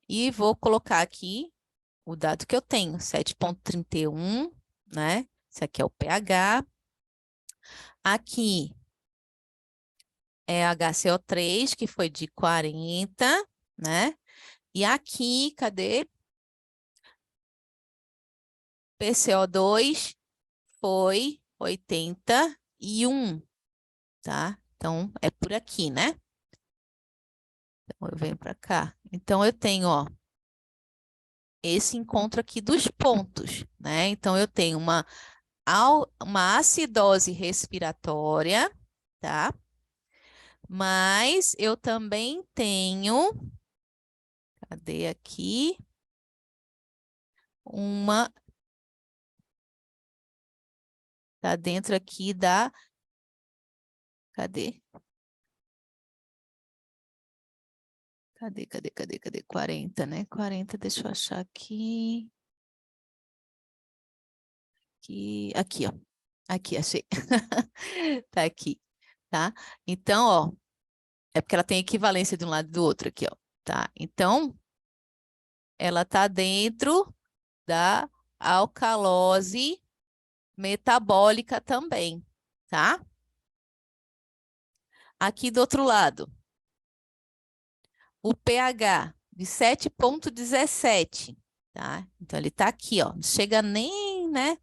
E vou colocar aqui o dado que eu tenho, 7,31, né? Esse aqui é o pH. Aqui é HCO3, que foi de 40, né? E aqui, cadê? PCO2 foi 81, tá? Então, é por aqui, né? Então, eu venho para cá. Então, eu tenho, ó, esse encontro aqui dos pontos, né? Então, eu tenho uma acidose respiratória, tá? Mas eu também tenho, cadê aqui? Tá dentro aqui cadê? Cadê? 40, né? 40, deixa eu achar aqui. Aqui, ó. Aqui, achei. Tá aqui, tá? Então, ó, é porque ela tem equivalência de um lado e do outro aqui, ó, tá? Então, ela tá dentro da alcalose metabólica também, tá? Aqui do outro lado, o pH de 7,17, tá? Então, ele tá aqui, ó, não chega nem, né,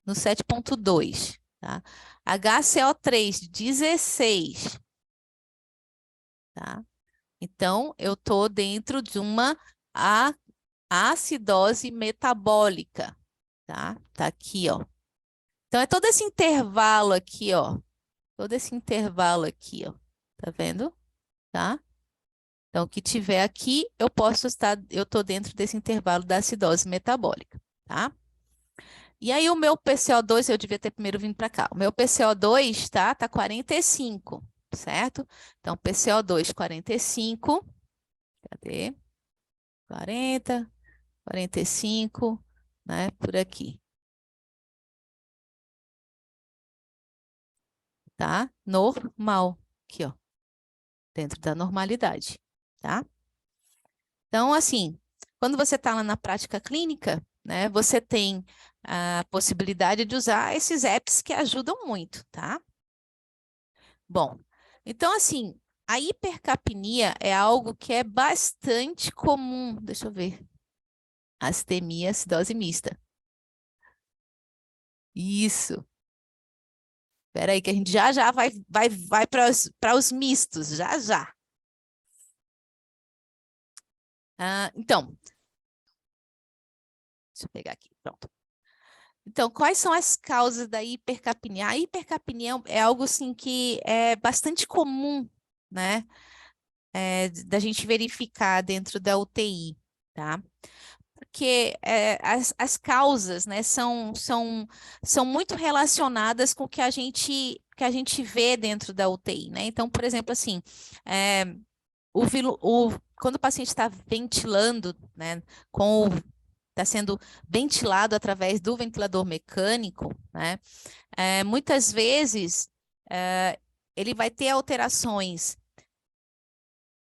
no 7,2, tá? HCO3 de 16, tá? Então, eu tô dentro de uma acidose metabólica, tá? Tá aqui, ó. Então, é todo esse intervalo aqui, ó. Todo esse intervalo aqui, ó. Tá vendo? Tá? Então, o que tiver aqui, eu tô dentro desse intervalo da acidose metabólica, tá? E aí, o meu PCO2, eu devia ter primeiro vindo para cá. O meu PCO2, tá? Tá 45, certo? Então, PCO2, 45. Cadê? 40, 45, né? Por aqui. Tá? Normal. Aqui, ó. Dentro da normalidade, tá? Então, assim, quando você está lá na prática clínica, né, você tem a possibilidade de usar esses apps que ajudam muito, tá? Bom, então, assim, a hipercapnia é algo que é bastante comum. Deixa eu ver. Astemia, acidose mista. Isso. Espera aí, que a gente já vai para os mistos, já. Então, deixa eu pegar aqui, pronto. Então, quais são as causas da hipercapnia? A hipercapnia é algo assim que é bastante comum, né? Da gente verificar dentro da UTI, tá? Porque as causas, né, são muito relacionadas com o que a gente vê dentro da UTI, né? Então, por exemplo, assim, é, quando o paciente está ventilando, né, está sendo ventilado através do ventilador mecânico, né? Muitas vezes ele vai ter alterações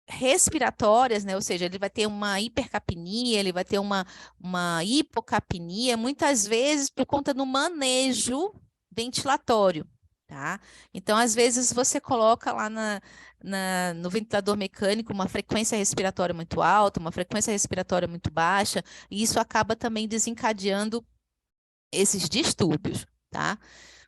respiratórias, né? Ou seja, ele vai ter uma hipercapnia, ele vai ter uma hipocapnia, muitas vezes por conta do manejo ventilatório, tá? Então, às vezes, você coloca lá no ventilador mecânico uma frequência respiratória muito alta, uma frequência respiratória muito baixa, e isso acaba também desencadeando esses distúrbios, tá?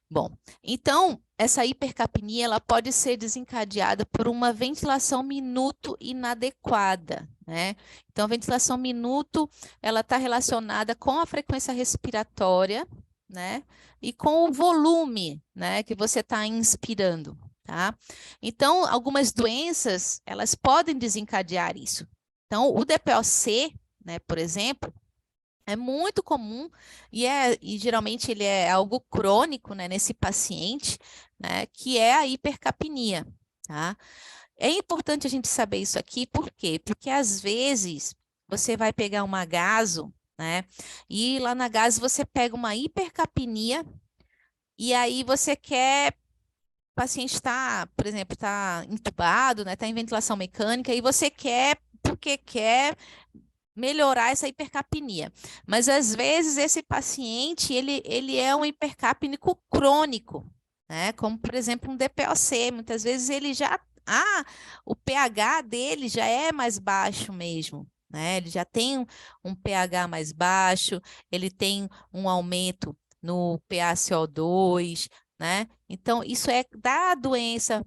Bom, então, essa hipercapnia ela pode ser desencadeada por uma ventilação minuto inadequada, né? Então, a ventilação minuto, ela está relacionada com a frequência respiratória, né? E com o volume, né? Que você está inspirando, tá? Então, algumas doenças, elas podem desencadear isso. Então, o DPOC, né, por exemplo, é muito comum e geralmente ele é algo crônico, né, nesse paciente, né, que é a hipercapnia, tá? É importante a gente saber isso aqui, por quê? Porque às vezes você vai pegar uma gaso, né, e lá na gaso você pega uma hipercapnia e aí você quer, o paciente está, por exemplo, está entubado, né, está em ventilação mecânica e você quer, porque quer melhorar essa hipercapnia. Mas às vezes esse paciente ele é um hipercapnico crônico, né? Como por exemplo um DPOC. Muitas vezes ele já o pH dele já é mais baixo mesmo. Né? Ele já tem um pH mais baixo, ele tem um aumento no PaCO2, né? Então, isso é da doença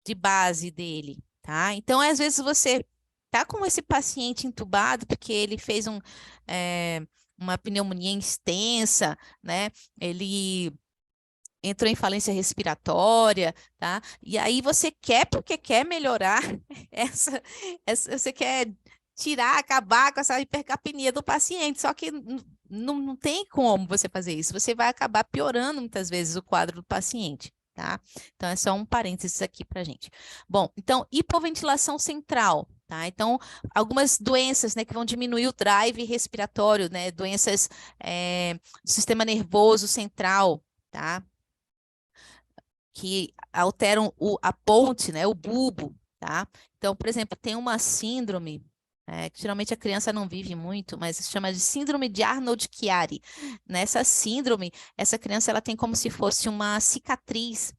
de base dele, tá? Então, às vezes você tá com esse paciente entubado porque ele fez uma pneumonia extensa, né? Ele entrou em falência respiratória, tá? E aí você quer, porque quer melhorar você quer tirar, acabar com essa hipercapnia do paciente, só que não tem como você fazer isso. Você vai acabar piorando muitas vezes o quadro do paciente, tá? Então é só um parênteses aqui pra gente. Bom, então hipoventilação central, tá? Então, algumas doenças, né, que vão diminuir o drive respiratório, né? Doenças do sistema nervoso central, tá? Que alteram a ponte, né, o bulbo, tá? Então, por exemplo, tem uma síndrome, que geralmente a criança não vive muito, mas se chama de síndrome de Arnold-Chiari. Nessa síndrome, essa criança ela tem como se fosse uma cicatriz,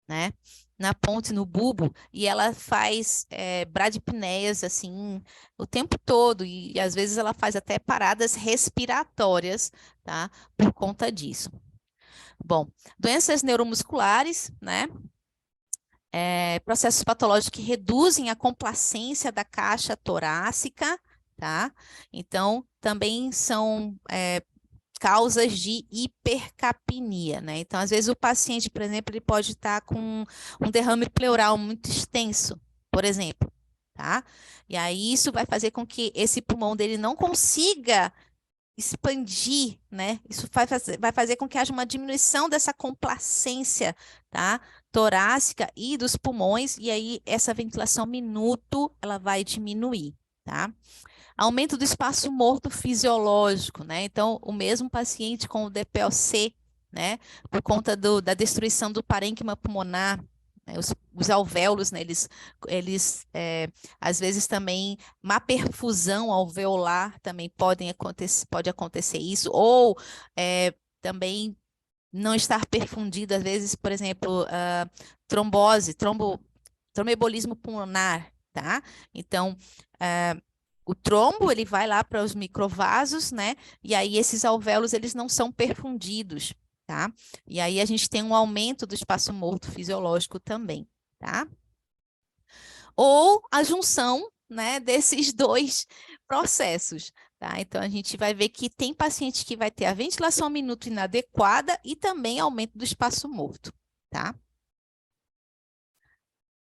né, na ponte, no bulbo, e ela faz bradipneias, assim, o tempo todo, e às vezes ela faz até paradas respiratórias, tá, por conta disso. Bom, doenças neuromusculares, né? Processos patológicos que reduzem a complacência da caixa torácica, tá? Então, também são causas de hipercapnia, né? Então, às vezes o paciente, por exemplo, ele pode estar com um derrame pleural muito extenso, por exemplo, tá? E aí isso vai fazer com que esse pulmão dele não consiga expandir, né? Isso vai fazer com que haja uma diminuição dessa complacência, tá? Torácica e dos pulmões, e aí essa ventilação minuto, ela vai diminuir, tá? Aumento do espaço morto fisiológico, né? Então, o mesmo paciente com o DPOC, né? Por conta da destruição do parênquima pulmonar, né? Os alvéolos, né? Às vezes também, má perfusão alveolar também pode acontecer isso, ou também não estar perfundido, às vezes, por exemplo, trombose, tromboembolismo pulmonar, tá? Então, o trombo, ele vai lá para os microvasos, né? E aí esses alvéolos, eles não são perfundidos, tá? E aí a gente tem um aumento do espaço morto fisiológico também, tá? Ou a junção, né, desses dois processos, tá? Então a gente vai ver que tem paciente que vai ter a ventilação minuto inadequada e também aumento do espaço morto, tá?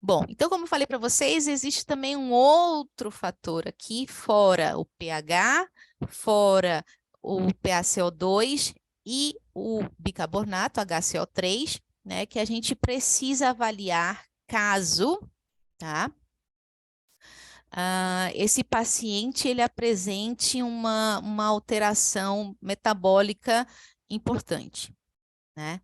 Bom, então, como eu falei para vocês, existe também um outro fator aqui, fora o pH, fora o PaCO2 e o bicarbonato, HCO3, né, que a gente precisa avaliar caso, tá? Esse paciente ele apresente uma alteração metabólica importante, né?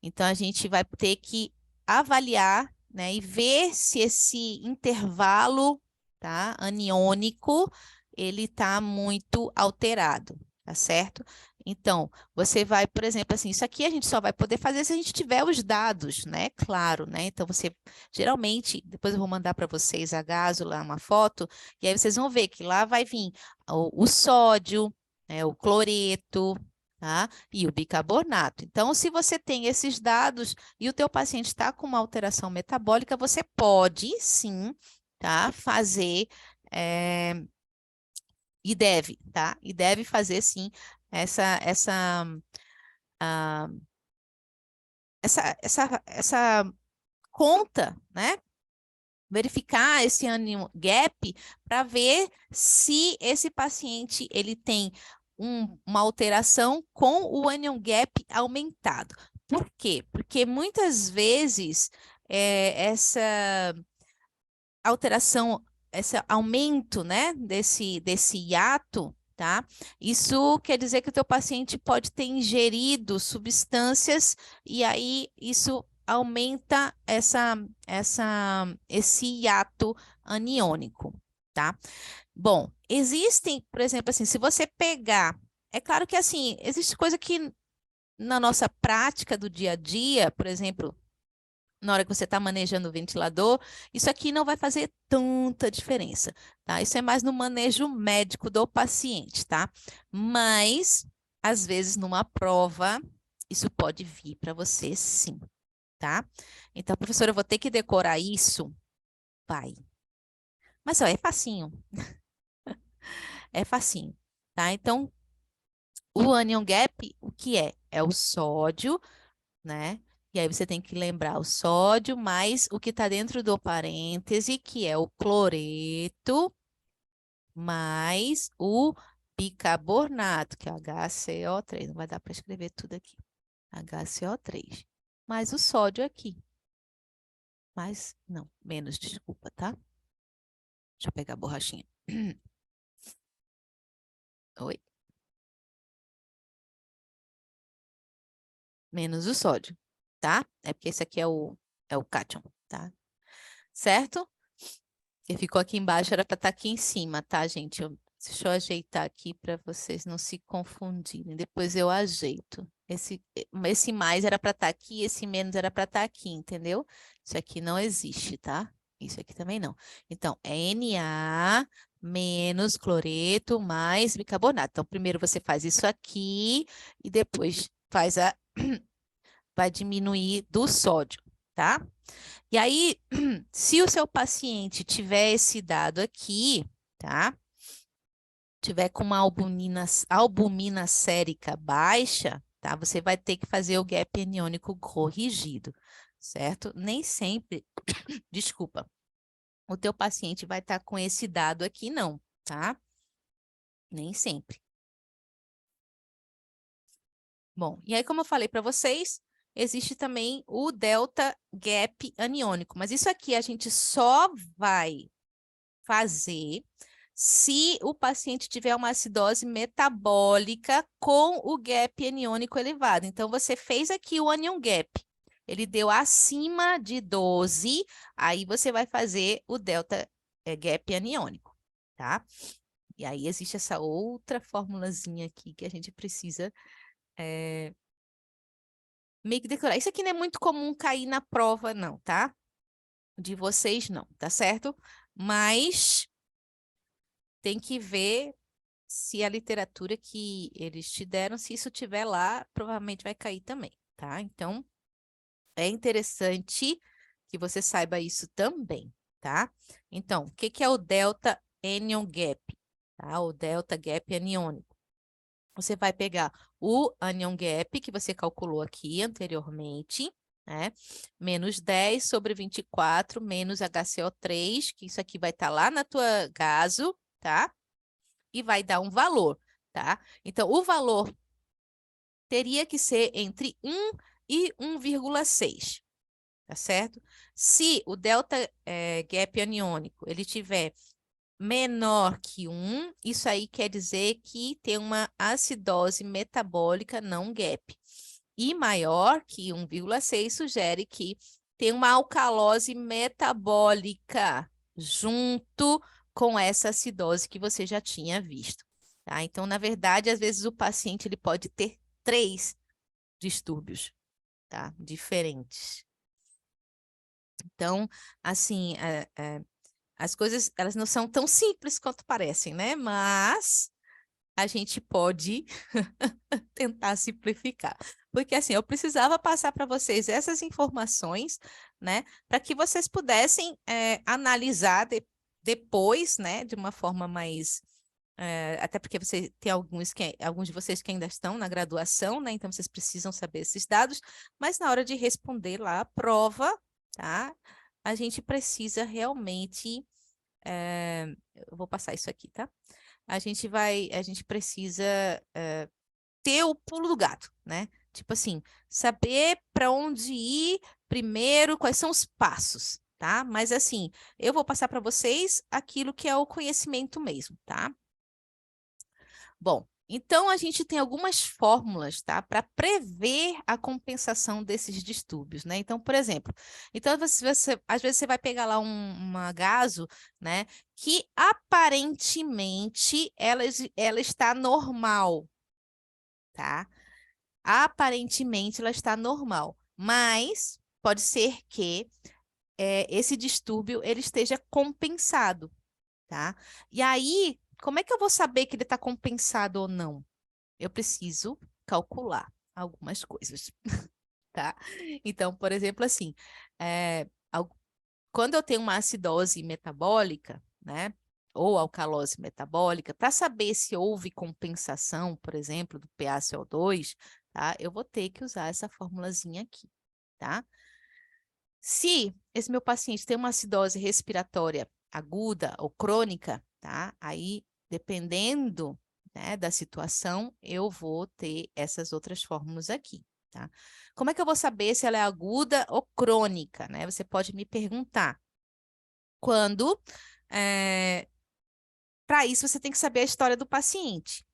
Então, a gente vai ter que avaliar, né, e ver se esse intervalo, tá, aniônico, ele está muito alterado, tá certo? Então, você vai, por exemplo, assim, isso aqui a gente só vai poder fazer se a gente tiver os dados, né? Claro, né? Então, você, geralmente, depois eu vou mandar para vocês a gaso lá, uma foto, e aí vocês vão ver que lá vai vir o sódio, né, o cloreto, tá? E o bicarbonato. Então, se você tem esses dados e o teu paciente está com uma alteração metabólica, você pode, sim, tá? Fazer, e deve, tá? E deve fazer, sim, essa, ah, essa conta, né? Verificar esse anion gap para ver se esse paciente ele tem uma alteração com o anion gap aumentado. Por quê? Porque muitas vezes essa alteração, esse aumento, né, desse hiato, tá? Isso quer dizer que o teu paciente pode ter ingerido substâncias e aí isso aumenta esse hiato aniônico, tá? Bom, existem, por exemplo, assim, se você pegar, é claro que assim, existe coisa que na nossa prática do dia a dia, por exemplo, na hora que você está manejando o ventilador, isso aqui não vai fazer tanta diferença, tá? Isso é mais no manejo médico do paciente, tá? Mas, às vezes, numa prova, isso pode vir para você sim, tá? Então, professora, eu vou ter que decorar isso? Vai. Mas, ó, é facinho. É facinho, tá? Então, o anion gap, o que é? É o sódio, né? E aí você tem que lembrar o sódio mais o que está dentro do parêntese, que é o cloreto, mais o bicarbonato, que é o HCO3. Não vai dar para escrever tudo aqui. HCO3. Mais o sódio aqui. Mais, não, menos, desculpa, tá? Deixa eu pegar a borrachinha. Oi. Menos o sódio, tá? É porque esse aqui é o cátion, tá? Certo? Que ficou aqui embaixo, era para estar aqui em cima, tá, gente? Deixa eu ajeitar aqui para vocês não se confundirem. Depois eu ajeito. Esse mais era para estar aqui, esse menos era para estar aqui, entendeu? Isso aqui não existe, tá? Isso aqui também não. Então, é Na menos cloreto mais bicarbonato. Então, primeiro você faz isso aqui e depois faz vai diminuir do sódio, tá? E aí, se o seu paciente tiver esse dado aqui, tá? Tiver com uma albumina sérica baixa, tá? Você vai ter que fazer o gap aniônico corrigido, certo? Nem sempre, desculpa, o teu paciente vai estar com esse dado aqui, não, tá? Nem sempre. Bom, e aí, como eu falei para vocês, existe também o delta gap aniônico, mas isso aqui a gente só vai fazer se o paciente tiver uma acidose metabólica com o gap aniônico elevado. Então, você fez aqui o anion gap, ele deu acima de 12, aí você vai fazer o delta gap aniônico, tá? E aí existe essa outra formulazinha aqui que a gente precisa meio que decorar. Isso aqui não é muito comum cair na prova, não, tá? De vocês, não, tá certo? Mas tem que ver se a literatura que eles te deram, se isso tiver lá, provavelmente vai cair também, tá? Então, é interessante que você saiba isso também, tá? Então, o que que é o delta anion gap? Tá? O delta gap aniônico. Você vai pegar o anion gap que você calculou aqui anteriormente, né? Menos 10 sobre 24 menos HCO3, que isso aqui vai estar lá na tua gaso, tá? E vai dar um valor, tá? Então, o valor teria que ser entre 1 e 1,6, tá certo? Se o delta gap aniônico ele tiver menor que 1, isso aí quer dizer que tem uma acidose metabólica não gap. E maior que 1,6 sugere que tem uma alcalose metabólica junto com essa acidose que você já tinha visto. Tá? Então, na verdade, às vezes o paciente ele pode ter 3 distúrbios, tá? Diferentes. Então, assim, as coisas elas não são tão simples quanto parecem, né? Mas a gente pode tentar simplificar. Porque assim, eu precisava passar para vocês essas informações, né? Para que vocês pudessem analisar depois, né? De uma forma mais. Até porque você tem alguns de vocês que ainda estão na graduação, né? Então vocês precisam saber esses dados, mas na hora de responder lá a prova, tá? A gente precisa realmente. Eu vou passar isso aqui, tá? A gente precisa ter o pulo do gato, né? Tipo assim, saber para onde ir primeiro, quais são os passos, tá? Mas assim, eu vou passar para vocês aquilo que é o conhecimento mesmo, tá? Bom, então a gente tem algumas fórmulas, tá, para prever a compensação desses distúrbios, né? Então, por exemplo, então às vezes você vai pegar lá uma gaso, né, que aparentemente ela está normal, tá? Aparentemente ela está normal, mas pode ser que esse distúrbio ele esteja compensado, tá? E aí, como é que eu vou saber que ele está compensado ou não? Eu preciso calcular algumas coisas, tá? Então, por exemplo, assim, quando eu tenho uma acidose metabólica, né? Ou alcalose metabólica, para saber se houve compensação, por exemplo, do PaCO2, tá? Eu vou ter que usar essa formulazinha aqui, tá? Se esse meu paciente tem uma acidose respiratória aguda ou crônica, tá? Aí, dependendo, né, da situação, eu vou ter essas outras fórmulas aqui, tá? Como é que eu vou saber se ela é aguda ou crônica, né? Você pode me perguntar. Quando para isso você tem que saber a história do paciente,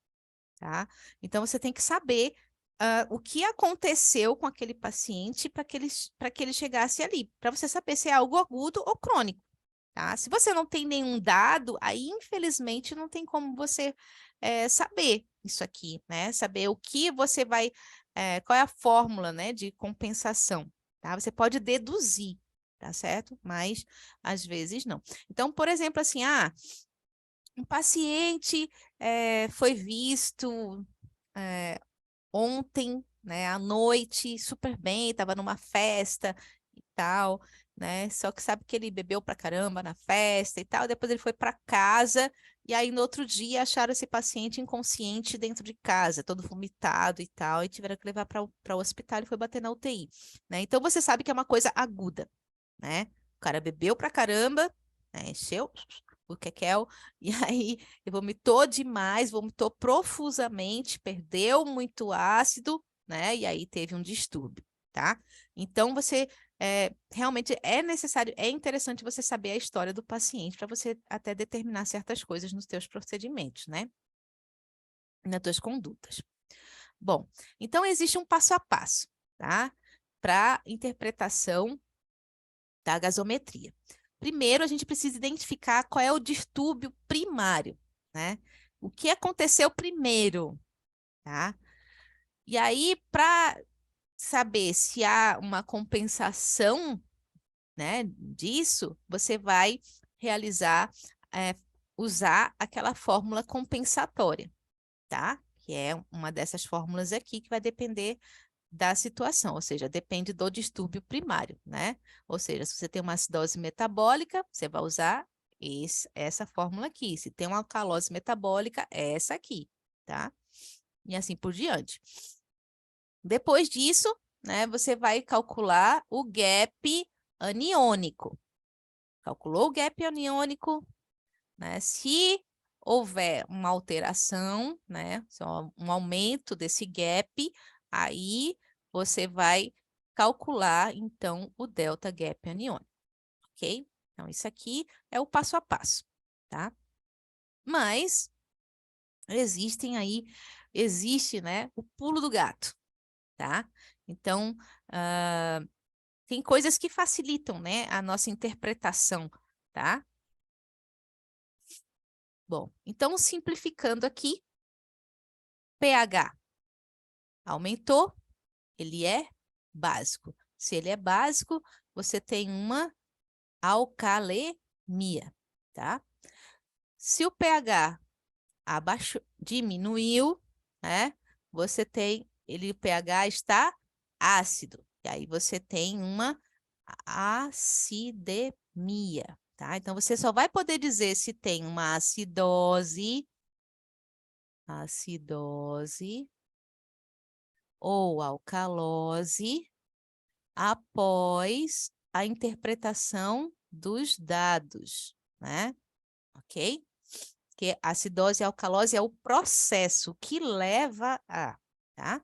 tá? Então você tem que saber o que aconteceu com aquele paciente para que ele chegasse ali, para você saber se é algo agudo ou crônico, tá? Se você não tem nenhum dado, aí infelizmente não tem como você saber isso aqui, né? Saber o que você vai, qual é a fórmula, né, de compensação, tá? Você pode deduzir, tá certo? Mas às vezes não. Então, por exemplo, assim, um paciente foi visto ontem, né, à noite, super bem, estava numa festa e tal, né? Só que sabe que ele bebeu pra caramba na festa e tal, depois ele foi para casa e aí no outro dia acharam esse paciente inconsciente dentro de casa, todo vomitado e tal, e tiveram que levar para o hospital e foi bater na UTI, né? Então você sabe que é uma coisa aguda, né? O cara bebeu pra caramba, né? Encheu o quequel, e aí vomitou demais, vomitou profusamente, perdeu muito ácido, né? E aí teve um distúrbio, tá? Então você realmente é necessário, é interessante você saber a história do paciente para você até determinar certas coisas nos teus procedimentos, né? Nas tuas condutas. Bom, então existe um passo a passo, tá? Para interpretação da gasometria. Primeiro, a gente precisa identificar qual é o distúrbio primário, né? O que aconteceu primeiro, tá? E aí, para saber se há uma compensação, né, disso, você vai realizar, usar aquela fórmula compensatória, tá? Que é uma dessas fórmulas aqui que vai depender da situação, ou seja, depende do distúrbio primário, né? Ou seja, se você tem uma acidose metabólica, você vai usar essa fórmula aqui. Se tem uma alcalose metabólica, é essa aqui, tá? E assim por diante. Depois disso, né, você vai calcular o gap aniônico. Calculou o gap aniônico, né? Se houver uma alteração, né, um aumento desse gap, aí você vai calcular, então, o delta gap aniônico, ok? Então, isso aqui é o passo a passo, tá? Mas existe, né, o pulo do gato, tá? Então, tem coisas que facilitam, né, a nossa interpretação, tá? Bom, então, simplificando aqui, pH aumentou, ele é básico. Se ele é básico, você tem uma alcalemia, tá? Se o pH abaixou, diminuiu, né? Você tem, o pH está ácido. E aí você tem uma acidemia, tá? Então você só vai poder dizer se tem uma acidose ou alcalose após a interpretação dos dados, né? Ok? Que acidose e alcalose é o processo que leva a, tá?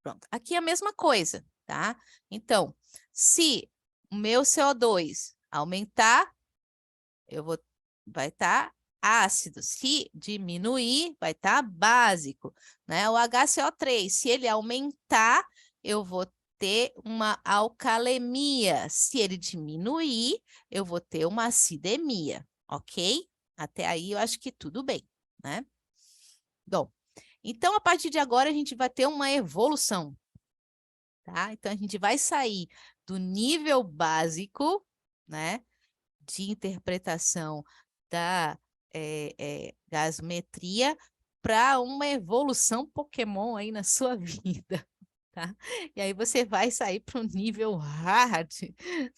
Pronto. Aqui é a mesma coisa, tá? Então, se o meu CO2 aumentar, vai estar ácido. Se diminuir, vai estar básico, né? O HCO3, se ele aumentar, eu vou ter uma alcalemia. Se ele diminuir, eu vou ter uma acidemia, ok? Até aí eu acho que tudo bem, né? Bom, então a partir de agora a gente vai ter uma evolução, tá? Então a gente vai sair do nível básico, né, de interpretação da gasometria para uma evolução Pokémon aí na sua vida, tá? E aí você vai sair para o nível hard,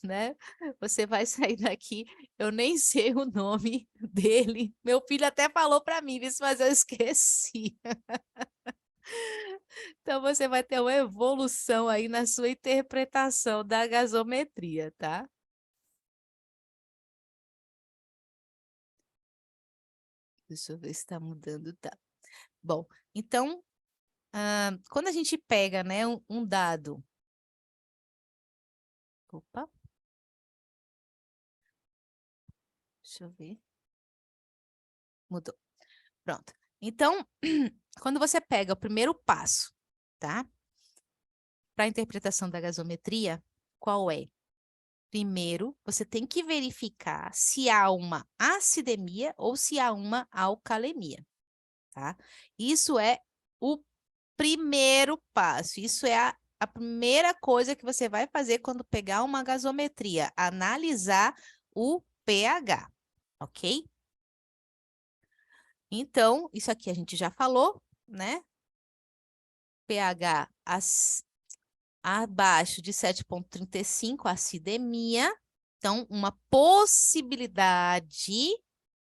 né? Você vai sair daqui, eu nem sei o nome dele. Meu filho até falou para mim isso, mas eu esqueci. Então você vai ter uma evolução aí na sua interpretação da gasometria, tá? Deixa eu ver se está mudando, tá. Bom, então, quando a gente pega, né, um dado. Opa! Deixa eu ver. Mudou. Pronto. Então, quando você pega o primeiro passo, tá? Para a interpretação da gasometria, qual é? Primeiro, você tem que verificar se há uma acidemia ou se há uma alcalemia, tá? Isso é o primeiro passo. Isso é a primeira coisa que você vai fazer quando pegar uma gasometria, analisar o pH, ok? Então, isso aqui a gente já falou, né? pH abaixo de 7,35, acidemia. Então, uma possibilidade,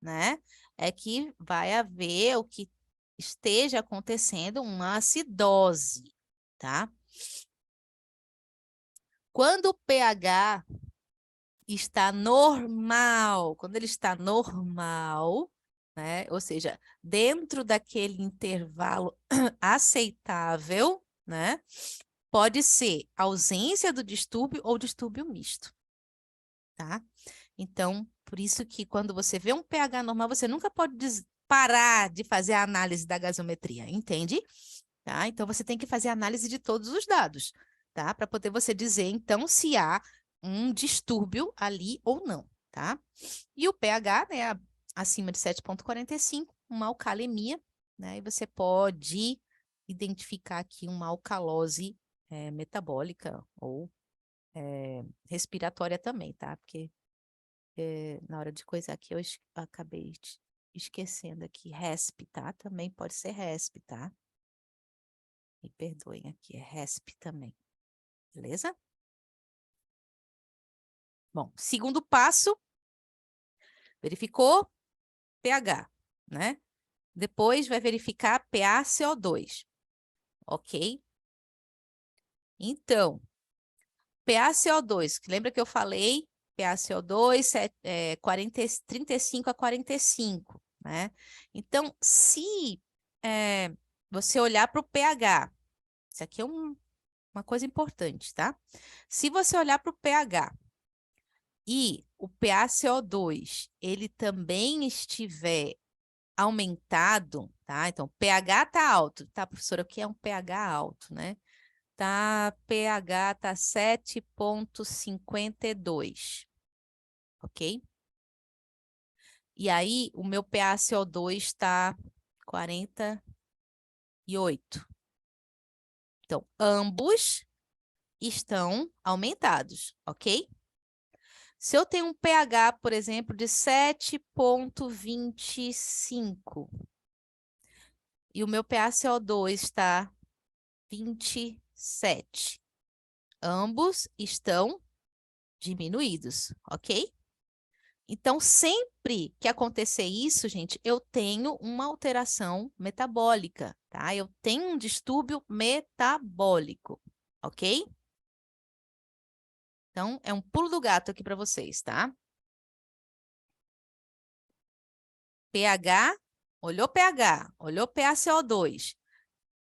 né, é que vai haver o que esteja acontecendo uma acidose, tá? Quando o pH está normal, quando ele está normal, né, ou seja, dentro daquele intervalo aceitável, né, pode ser ausência do distúrbio ou distúrbio misto, tá? Então, por isso que quando você vê um pH normal, você nunca pode parar de fazer a análise da gasometria, entende? Tá? Então, você tem que fazer a análise de todos os dados, tá? Para poder você dizer, então, se há um distúrbio ali ou não, tá? E o pH, né, acima de 7,45, uma alcalemia, né? E você pode identificar aqui uma alcalose metabólica ou respiratória também, tá? Porque na hora de coisar aqui, eu acabei esquecendo aqui. RESP, tá? Também pode ser RESP, tá? Me perdoem aqui, é RESP também. Beleza? Bom, segundo passo, verificou pH, né? Depois vai verificar PaCO2, ok? Então, PaCO2, que lembra que eu falei? PaCO2 é 35 a 45, né? Então, se você olhar para o pH, isso aqui é uma coisa importante, tá? Se você olhar para o pH e o PaCO2, ele também estiver aumentado, tá? Então, pH tá alto, tá, professora? O que é um pH alto, né? Tá, pH tá 7,52, ok? E aí, o meu PaCO2 está 48. Então, ambos estão aumentados, ok? Se eu tenho um pH, por exemplo, de 7,25 e o meu PaCO2 está 27, ambos estão diminuídos, ok? Então, sempre que acontecer isso, gente, eu tenho uma alteração metabólica, tá? Eu tenho um distúrbio metabólico, ok? Então, é um pulo do gato aqui para vocês, tá? pH, olhou pH, olhou PaCO2.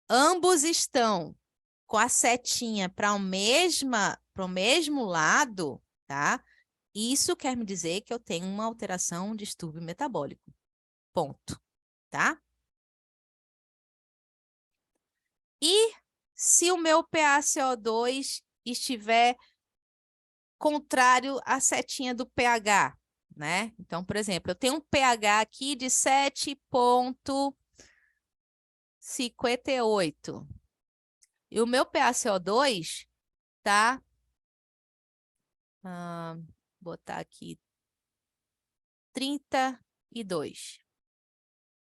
Ambos estão com a setinha para o mesmo lado, tá? Isso quer me dizer que eu tenho uma alteração, um distúrbio metabólico. Ponto, tá? E se o meu PaCO2 estiver contrário à setinha do pH, né? Então, por exemplo, eu tenho um pH aqui de 7,58 e o meu PaCO2 tá, botar aqui 32,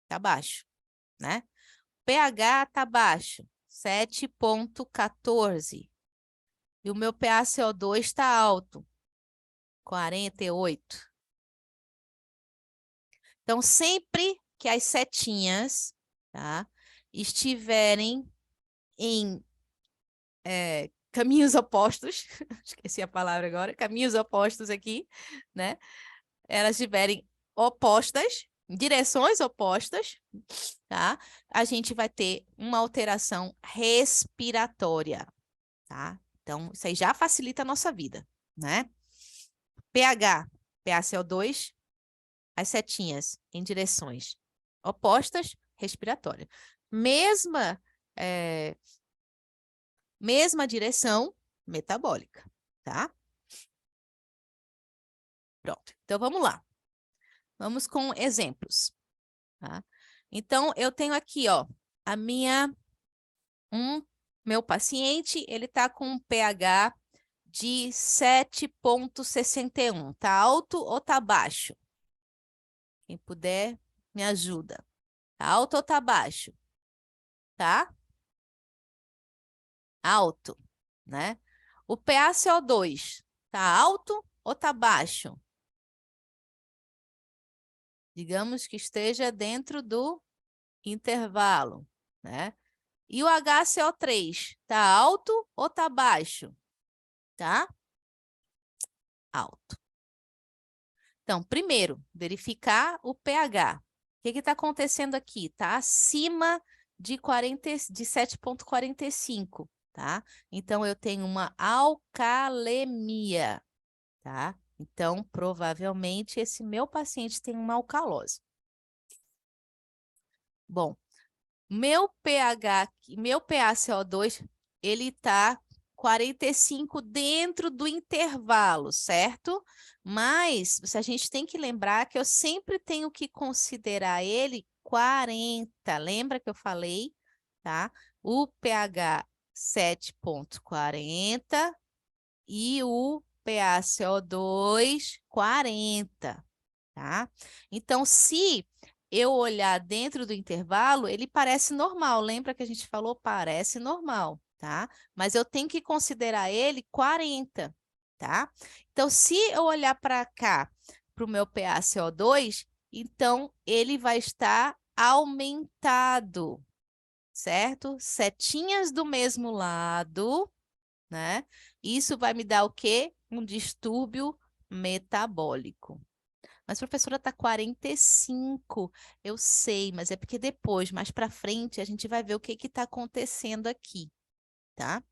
tá baixo, né? pH tá baixo, 7,14. E o meu PaCO2 está alto, 48. Então, sempre que as setinhas, tá, estiverem em caminhos opostos, esqueci a palavra agora, caminhos opostos aqui, né? Elas estiverem opostas, direções opostas, tá? A gente vai ter uma alteração respiratória, tá? Então, isso aí já facilita a nossa vida, né? pH, PaCO2 as setinhas em direções opostas, respiratória. Mesma direção metabólica, tá? Pronto. Então, vamos lá. Vamos com exemplos, tá? Então, eu tenho aqui, ó, meu paciente, ele está com um pH de 7,61. Tá alto ou tá baixo? Quem puder, me ajuda. Tá alto ou tá baixo? Tá? Alto, né? O PaCO2 tá alto ou tá baixo? Digamos que esteja dentro do intervalo, né? E o HCO3 tá alto ou tá baixo? Tá? Alto. Então, primeiro, verificar o pH. O que está acontecendo aqui? Está acima de 7,45, tá? Então, eu tenho uma alcalemia, tá? Então, provavelmente, esse meu paciente tem uma alcalose. Bom, meu PaCO2, ele está 45 dentro do intervalo, certo? Mas a gente tem que lembrar que eu sempre tenho que considerar ele 40. Lembra que eu falei, tá? O pH 7,40 e o PaCO2 40, tá? Então, se eu olhar dentro do intervalo, ele parece normal. Lembra que a gente falou? Parece normal, tá? Mas eu tenho que considerar ele 40, tá? Então, se eu olhar para cá, para o meu PaCO2, então ele vai estar aumentado, certo? Setinhas do mesmo lado, né? Isso vai me dar o quê? Um distúrbio metabólico. Mas, professora, está 45. Eu sei, mas é porque depois, mais para frente, a gente vai ver o que está acontecendo aqui, tá?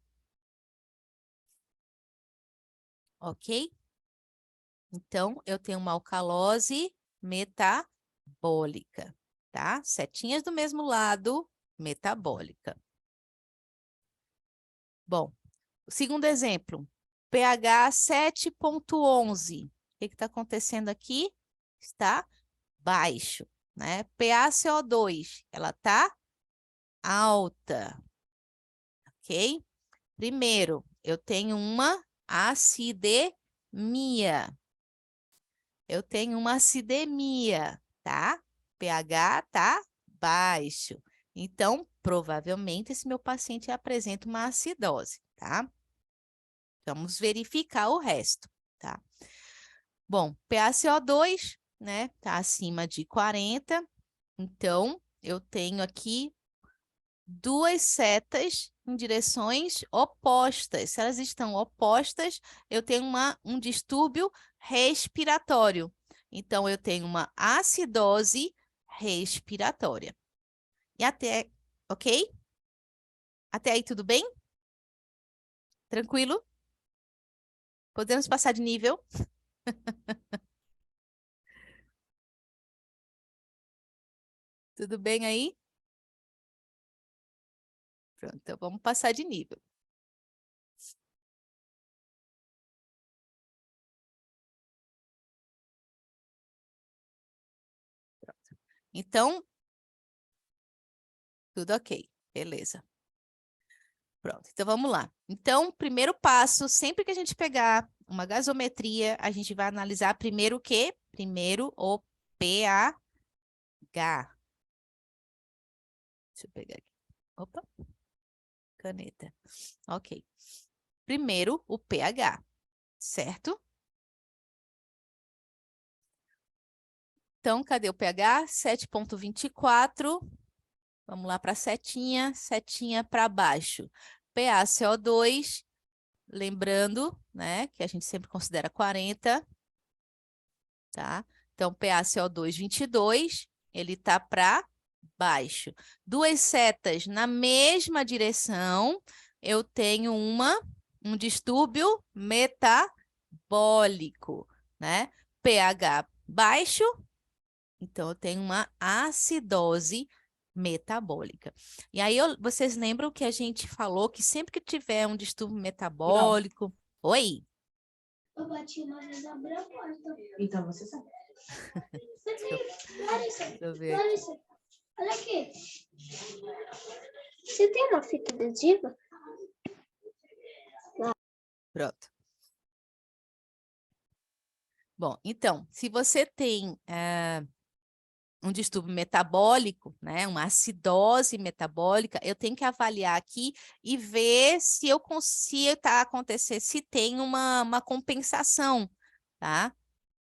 Ok? Então, eu tenho uma alcalose metabólica, tá? Setinhas do mesmo lado, metabólica. Bom, o segundo exemplo, pH 7,11. O que está acontecendo aqui? Está baixo, né? PaCO2, ela está alta, ok? Primeiro, eu tenho uma acidemia. Eu tenho uma acidemia, tá? pH tá baixo. Então, provavelmente, esse meu paciente apresenta uma acidose, tá? Vamos verificar o resto, tá? Bom, PaCO2, né, tá acima de 40. Então, eu tenho aqui duas setas em direções opostas. Se elas estão opostas, eu tenho um distúrbio respiratório. Então, eu tenho uma acidose respiratória. E até, ok? Até aí tudo bem? Tranquilo? Podemos passar de nível? Tudo bem aí? Pronto, então vamos passar de nível. Então, tudo ok. Beleza. Pronto, então vamos lá. Então, primeiro passo, sempre que a gente pegar uma gasometria, a gente vai analisar primeiro o quê? Primeiro o pH. Deixa eu pegar aqui. Opa, caneta. Ok. Primeiro o pH, certo? Então, cadê o pH? 7,24. Vamos lá para a setinha, setinha para baixo. PaCO2, lembrando, né, que a gente sempre considera 40, tá? Então, PaCO2, 22, ele está para baixo. Duas setas na mesma direção, eu tenho um distúrbio metabólico, né? pH baixo, Então, eu tenho uma acidose metabólica. E aí, vocês lembram que a gente falou que sempre que tiver um distúrbio Não. metabólico... Oi? Eu bati uma vez e abri a porta. Então você sabe. Larissa, Deixa eu ver aqui. Larissa, olha aqui. Você tem uma fita adesiva? Pronto. Bom, então, se você tem um distúrbio metabólico, né, uma acidose metabólica, eu tenho que avaliar aqui e ver se eu consigo acontecer, se tem uma compensação, tá?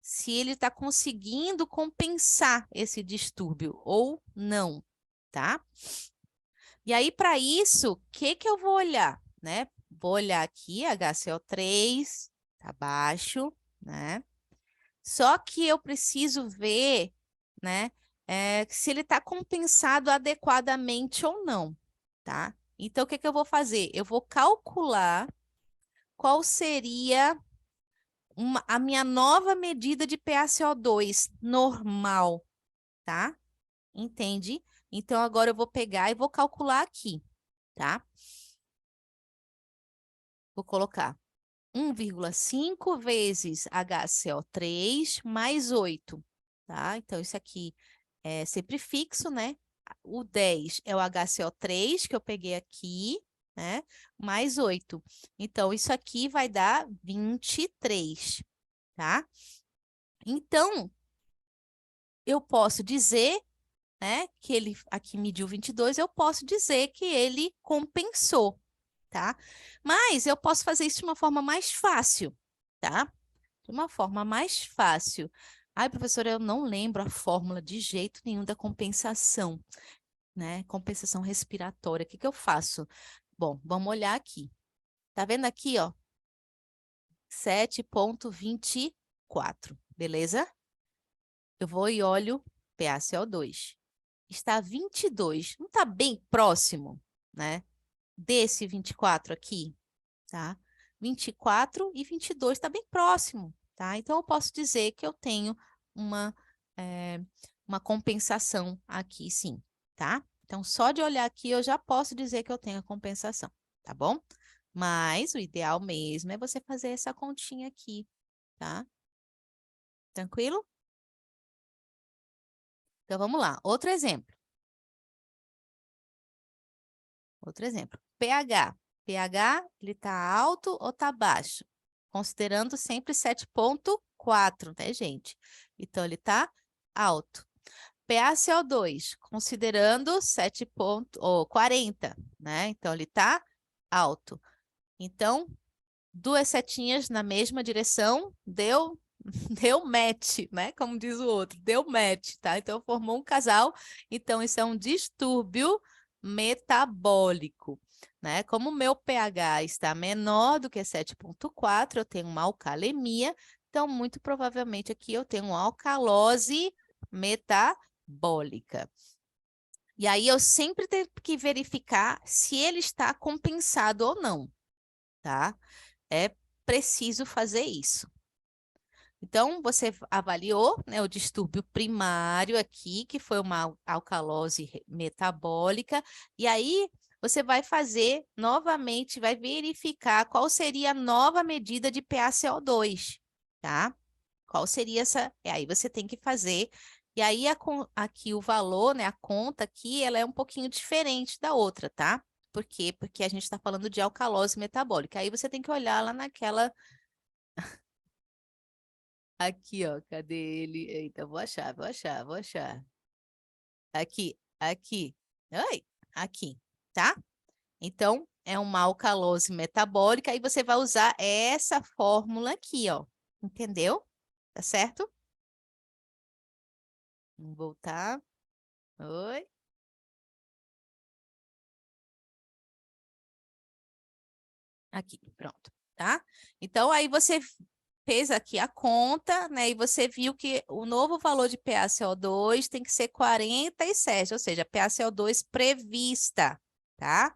Se ele está conseguindo compensar esse distúrbio ou não, tá? E aí, para isso, o que que eu vou olhar, né? Vou olhar aqui, HCO3, tá baixo, né? Só que eu preciso ver, né, se ele está compensado adequadamente ou não, tá? Então, o que que eu vou fazer? Eu vou calcular qual seria a minha nova medida de PaCO2 normal, tá? Entende? Então, agora eu vou pegar e vou calcular aqui, tá? Vou colocar 1,5 vezes HCO3 mais 8, tá? Então, isso aqui é sempre fixo, né? O 10 é o HCO3 que eu peguei aqui, né? Mais 8. Então, isso aqui vai dar 23, tá? Então, eu posso dizer, né, que ele aqui mediu 22, eu posso dizer que ele compensou, tá? Mas eu posso fazer isso de uma forma mais fácil, tá? De uma forma mais fácil. Ai, professora, eu não lembro a fórmula de jeito nenhum da compensação, né? Compensação respiratória. O que que eu faço? Bom, vamos olhar aqui. Tá vendo aqui, ó? 7,24, beleza? Eu vou e olho PaCO2. Está 22, não está bem próximo, né? Desse 24 aqui, tá? 24 e 22 está bem próximo, tá? Então, eu posso dizer que eu tenho uma, uma compensação aqui, sim, tá? Então, só de olhar aqui, eu já posso dizer que eu tenho a compensação, tá bom? Mas o ideal mesmo é você fazer essa continha aqui, tá? Tranquilo? Então, vamos lá. Outro exemplo. Outro exemplo. pH. pH, ele está alto ou está baixo? Considerando sempre 7,4, né, gente? Então, ele está alto. PaCO2, considerando 7,40, né? Então, ele está alto. Então, duas setinhas na mesma direção, deu deu match, né? Como diz o outro, deu match, tá? Então, formou um casal. Então, isso é um distúrbio metabólico, né? Como o meu pH está menor do que 7,4, eu tenho uma alcalemia. Então, muito provavelmente aqui eu tenho uma alcalose metabólica. E aí, eu sempre tenho que verificar se ele está compensado ou não, tá? É preciso fazer isso. Então, você avaliou, né, o distúrbio primário aqui, que foi uma alcalose metabólica, e aí você vai fazer novamente, vai verificar qual seria a nova medida de PaCO2, tá? Qual seria essa? E aí você tem que fazer. E aí aqui o valor, né, a conta aqui, ela é um pouquinho diferente da outra, tá? Por quê? Porque a gente está falando de alcalose metabólica. Aí você tem que olhar lá naquela. Aqui, ó, cadê ele? Eita, vou achar, vou achar, vou achar. Aqui, aqui. Oi, aqui, tá? Então, é uma alcalose metabólica e você vai usar essa fórmula aqui, ó. Entendeu? Tá certo? Vamos voltar. Oi. Aqui, pronto, tá? Então, aí você fez aqui a conta, né? E você viu que o novo valor de PaCO2 tem que ser 47, ou seja, PaCO2 prevista, tá?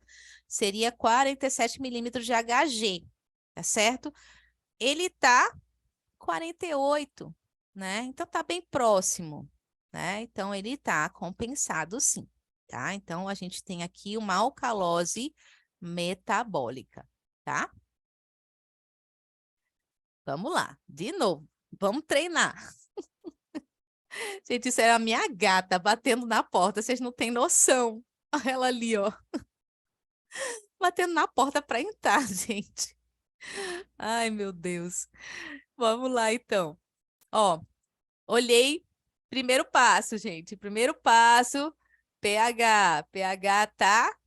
Seria 47 milímetros de Hg, tá certo? Ele tá 48, né? Então tá bem próximo, né? Então, ele está compensado sim, tá? Então, a gente tem aqui uma alcalose metabólica, tá? Vamos lá, de novo, vamos treinar. Gente, isso era a minha gata batendo na porta, vocês não têm noção. Olha ela ali, ó, batendo na porta para entrar, gente. Ai, meu Deus. Vamos lá, então. Ó, olhei, primeiro passo, gente. Primeiro passo, pH. pH tá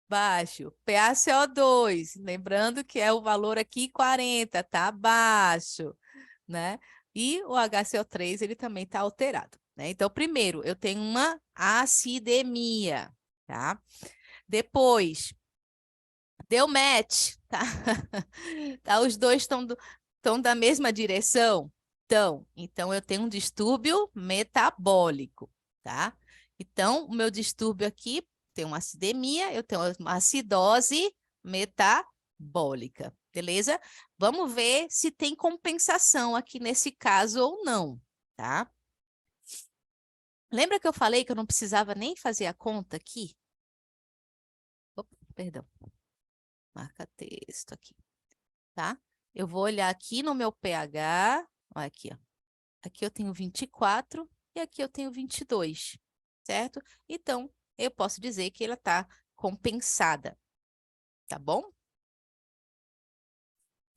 baixo. PaCO2, lembrando que é o valor aqui 40, tá baixo, né? E o HCO3, ele também tá alterado, né? Então, primeiro, eu tenho uma acidemia, tá? Depois, deu match, tá? Tá, os dois estão da mesma direção? Então, eu tenho um distúrbio metabólico, tá? Então, o meu distúrbio aqui tem uma acidemia, eu tenho uma acidose metabólica, beleza? Vamos ver se tem compensação aqui nesse caso ou não, tá? Lembra que eu falei que eu não precisava nem fazer a conta aqui? Opa, perdão. Marca texto aqui, tá? Eu vou olhar aqui no meu pH, olha aqui, ó. Aqui eu tenho 24 e aqui eu tenho 22, certo? Então, eu posso dizer que ela está compensada, tá bom?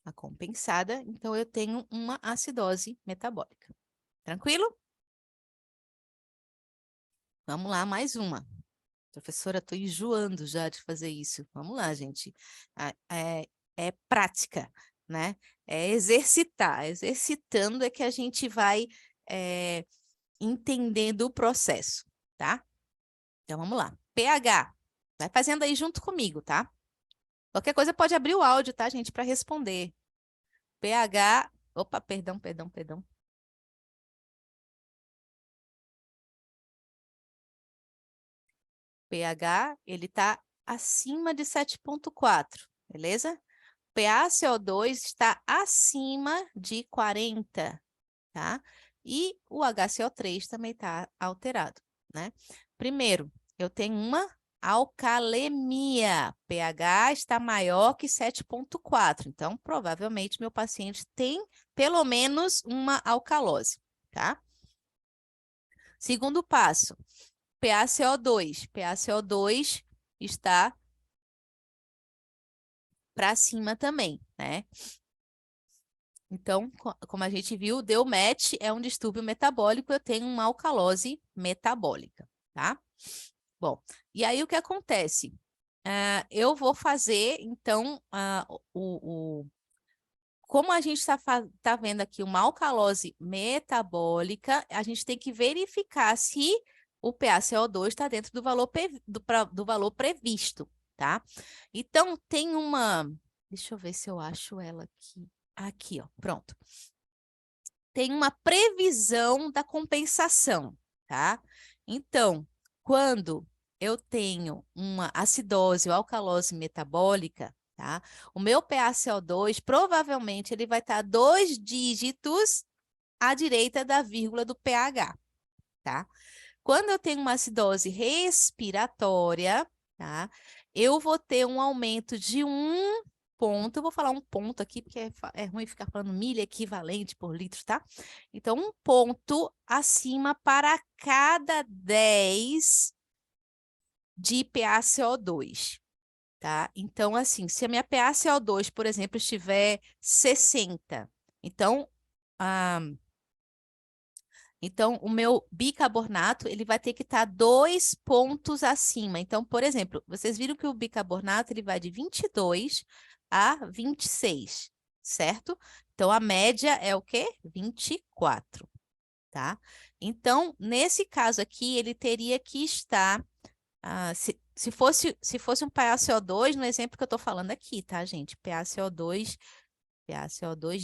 A compensada, então eu tenho uma acidose metabólica. Tranquilo? Vamos lá, mais uma. Professora, estou enjoando já de fazer isso. Vamos lá, gente. É prática, né? É exercitar. Exercitando é que a gente vai entendendo o processo, tá? Então, vamos lá. pH. Vai fazendo aí junto comigo, tá? Qualquer coisa pode abrir o áudio, tá, gente, para responder. pH. Opa, perdão. pH, ele está acima de 7,4, beleza? PaCO2 está acima de 40, tá? E o HCO3 também está alterado, né? Primeiro, eu tenho uma alcalemia. pH está maior que 7,4. Então, provavelmente, meu paciente tem pelo menos uma alcalose, tá? Segundo passo, PaCO2. PaCO2 está para cima também, né? Então, como a gente viu, deu match, é um distúrbio metabólico, eu tenho uma alcalose metabólica, tá? Bom, e aí o que acontece? Eu vou fazer, então, como a gente está vendo aqui uma alcalose metabólica, a gente tem que verificar se o PaCO2 está dentro do valor, do valor previsto, tá? Então, tem uma... Deixa eu ver se eu acho ela aqui. Aqui, ó, pronto. Tem uma previsão da compensação, tá? Então, quando eu tenho uma acidose ou alcalose metabólica, tá? O meu PaCO2, provavelmente, ele vai estar 2 dígitos à direita da vírgula do pH, tá? Quando eu tenho uma acidose respiratória, tá? Eu vou ter um aumento de 1 ponto. Eu vou falar um ponto aqui, porque é ruim ficar falando milha equivalente por litro, tá? Então, 1 ponto acima para cada 10 de PaCO2, tá? Então, assim, se a minha PaCO2, por exemplo, estiver 60, então... Então, o meu bicarbonato, ele vai ter que estar 2 pontos acima. Então, por exemplo, vocês viram que o bicarbonato, ele vai de 22 a 26, certo? Então, a média é o quê? 24, tá? Então, nesse caso aqui, ele teria que estar... se fosse um PaCO2, no exemplo que eu estou falando aqui, tá, gente? PaCO2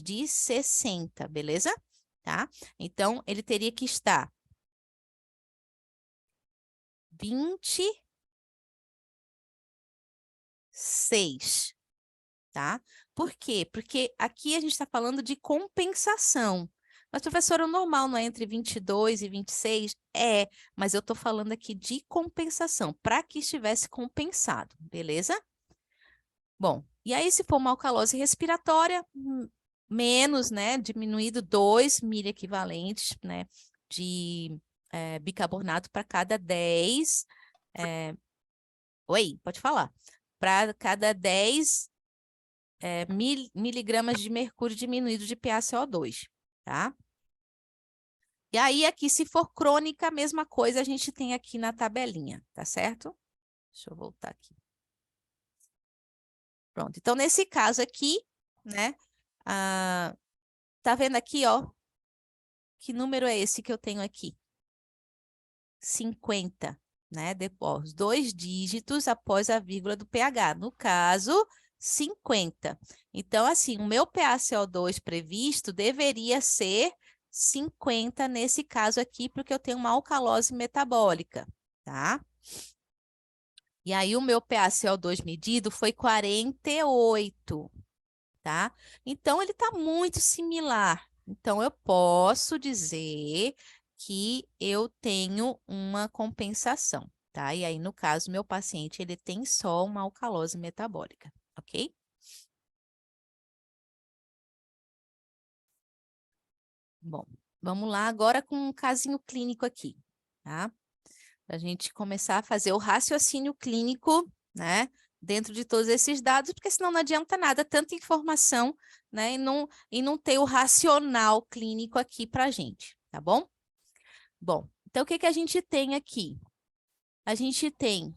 de 60, beleza? Tá? Então, ele teria que estar 26, tá? Por quê? Porque aqui a gente está falando de compensação. Mas, professora, o normal não é entre 22 e 26? É, mas eu estou falando aqui de compensação, para que estivesse compensado, beleza? Bom, e aí se for uma alcalose respiratória, menos, né, diminuído 2 miliequivalentes, né, de bicarbonato para cada 10... Oi, pode falar. Para cada 10 miligramas de mercúrio diminuído de PaCO2, tá? E aí, aqui, se for crônica, a mesma coisa a gente tem aqui na tabelinha, tá certo? Deixa eu voltar aqui. Pronto. Então, nesse caso aqui, né? Tá vendo aqui, ó? Que número é esse que eu tenho aqui? 50, né? Depois, 2 dígitos após a vírgula do pH. No caso, 50. Então, assim, o meu PaCO2 previsto deveria ser 50 nesse caso aqui, porque eu tenho uma alcalose metabólica, tá? E aí, o meu PaCO2 medido foi 48, tá? Então, ele está muito similar. Então, eu posso dizer que eu tenho uma compensação, tá? E aí, no caso, meu paciente, ele tem só uma alcalose metabólica, ok? Bom, vamos lá agora com um casinho clínico aqui, tá? Para a gente começar a fazer o raciocínio clínico, né? Dentro de todos esses dados, porque senão não adianta nada, tanta informação, né? E não ter o racional clínico aqui para a gente, tá bom? Bom, então o que a gente tem aqui? A gente tem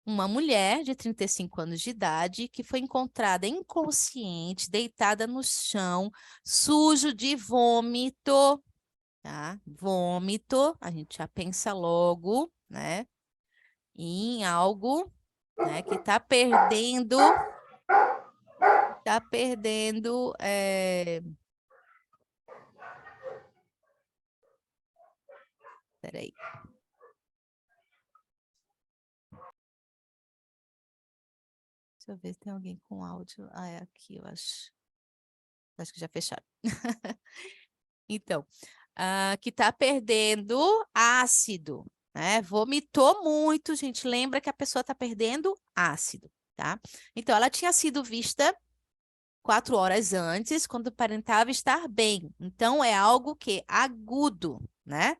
uma mulher de 35 anos de idade que foi encontrada inconsciente, deitada no chão, sujo de vômito, tá? Vômito, a gente já pensa logo, né? Em algo, né, que está perdendo, peraí. Deixa eu ver se tem alguém com áudio. Ah, é aqui, eu acho. Acho que já fecharam. Então, que está perdendo ácido, né? Vomitou muito, gente. Lembra que a pessoa está perdendo ácido, tá? Então, ela tinha sido vista 4 horas antes, quando aparentava estar bem. Então, é algo que agudo, né?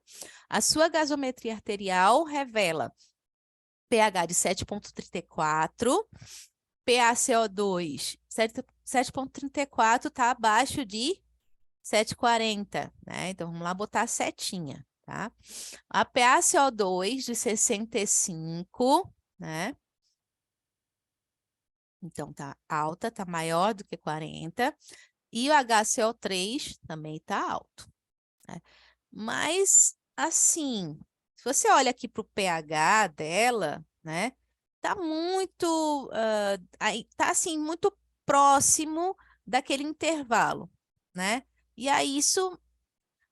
A sua gasometria arterial revela pH de 7,34, PaCO2 7,34 está abaixo de 7,40, né? Então, vamos lá botar a setinha, tá? A PaCO2 de 65, né? Então, tá alta, tá maior do que 40. E o HCO3 também tá alto, né? Mas, assim, se você olha aqui para o pH dela, né? Tá muito, tá assim, muito próximo daquele intervalo, né? E aí, isso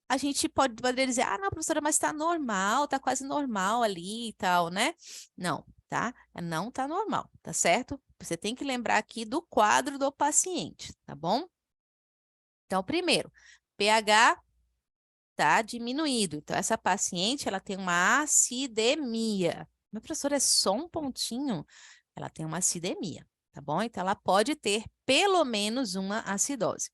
a gente poderia dizer, ah, não, professora, mas tá normal, tá quase normal ali e tal, né? Não, tá? Não tá normal, tá certo? Você tem que lembrar aqui do quadro do paciente, tá bom? Então, primeiro, pH tá diminuído. Então, essa paciente, ela tem uma acidemia. Meu professor, é só um pontinho? Ela tem uma acidemia, tá bom? Então, ela pode ter pelo menos uma acidose.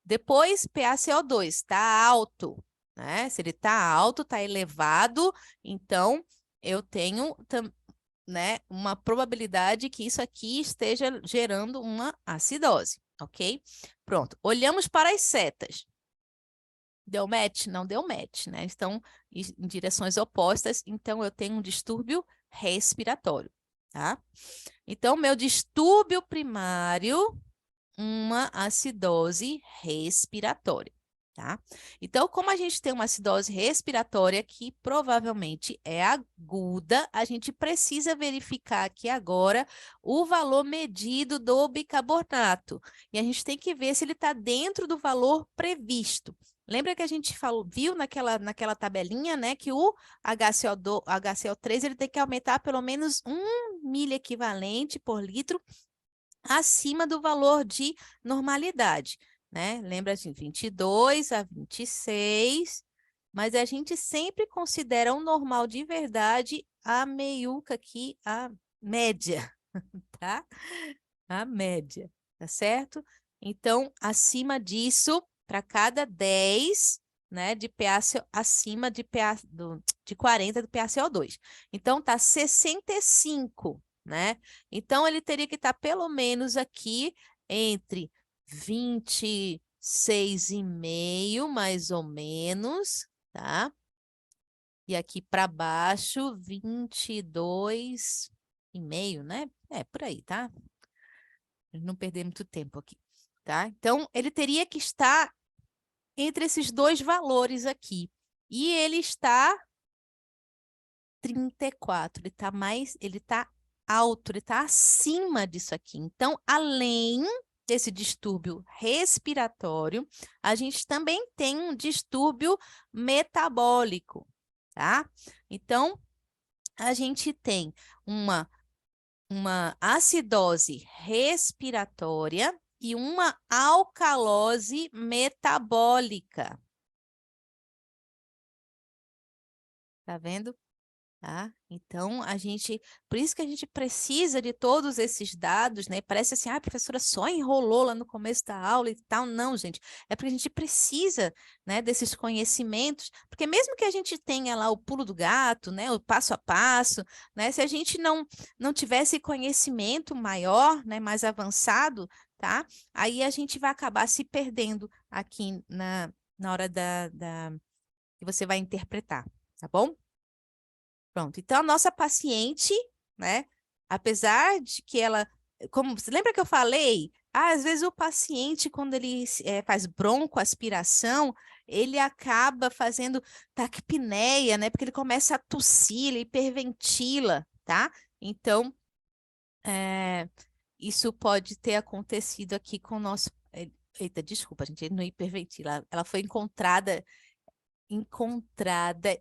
Depois, PaCO2 está alto, né? Se ele está alto, está elevado, então eu tenho, né, uma probabilidade que isso aqui esteja gerando uma acidose, ok? Pronto, olhamos para as setas. Deu match? Não deu match, né? Estão em direções opostas, então eu tenho um distúrbio respiratório, tá? Então, meu distúrbio primário, uma acidose respiratória, tá? Então, como a gente tem uma acidose respiratória que provavelmente é aguda, a gente precisa verificar aqui agora o valor medido do bicarbonato. E a gente tem que ver se ele está dentro do valor previsto. Lembra que a gente viu naquela tabelinha, né, que o HCO3 ele tem que aumentar pelo menos 1 miliequivalente por litro acima do valor de normalidade. né? Lembra de 22 a 26, mas a gente sempre considera um normal de verdade a meiuca aqui, a média, tá? A média, tá certo? Então, acima disso, para cada 10, né, de PaCO, acima de, de 40 do PaCO2. Então, tá 65, né? Então, ele teria que estar pelo menos aqui entre 26,5, mais ou menos, tá? E aqui para baixo, 22,5, né? É, por aí, tá? Não perder muito tempo aqui, tá? Então, ele teria que estar entre esses dois valores aqui. E ele está 34, ele está alto, ele está acima disso aqui. Então, além desse distúrbio respiratório, a gente também tem um distúrbio metabólico, tá? Então, a gente tem uma acidose respiratória e uma alcalose metabólica. Tá vendo? Tá? Então, por isso que a gente precisa de todos esses dados, né? Parece assim, a professora só enrolou lá no começo da aula e tal. Não, gente, é porque a gente precisa, né, desses conhecimentos, porque mesmo que a gente tenha lá o pulo do gato, né, o passo a passo, né, se a gente não tivesse conhecimento maior, né, mais avançado, tá? Aí a gente vai acabar se perdendo aqui na hora que você vai interpretar, tá bom? Pronto, então a nossa paciente, né, apesar de que ela, você lembra que eu falei? Às vezes o paciente, quando ele faz broncoaspiração, ele acaba fazendo taquipneia, né, porque ele começa a tossir, ele hiperventila, tá? Então, isso pode ter acontecido aqui com o nosso... Eita, desculpa, gente, ele não hiperventila, ela foi encontrada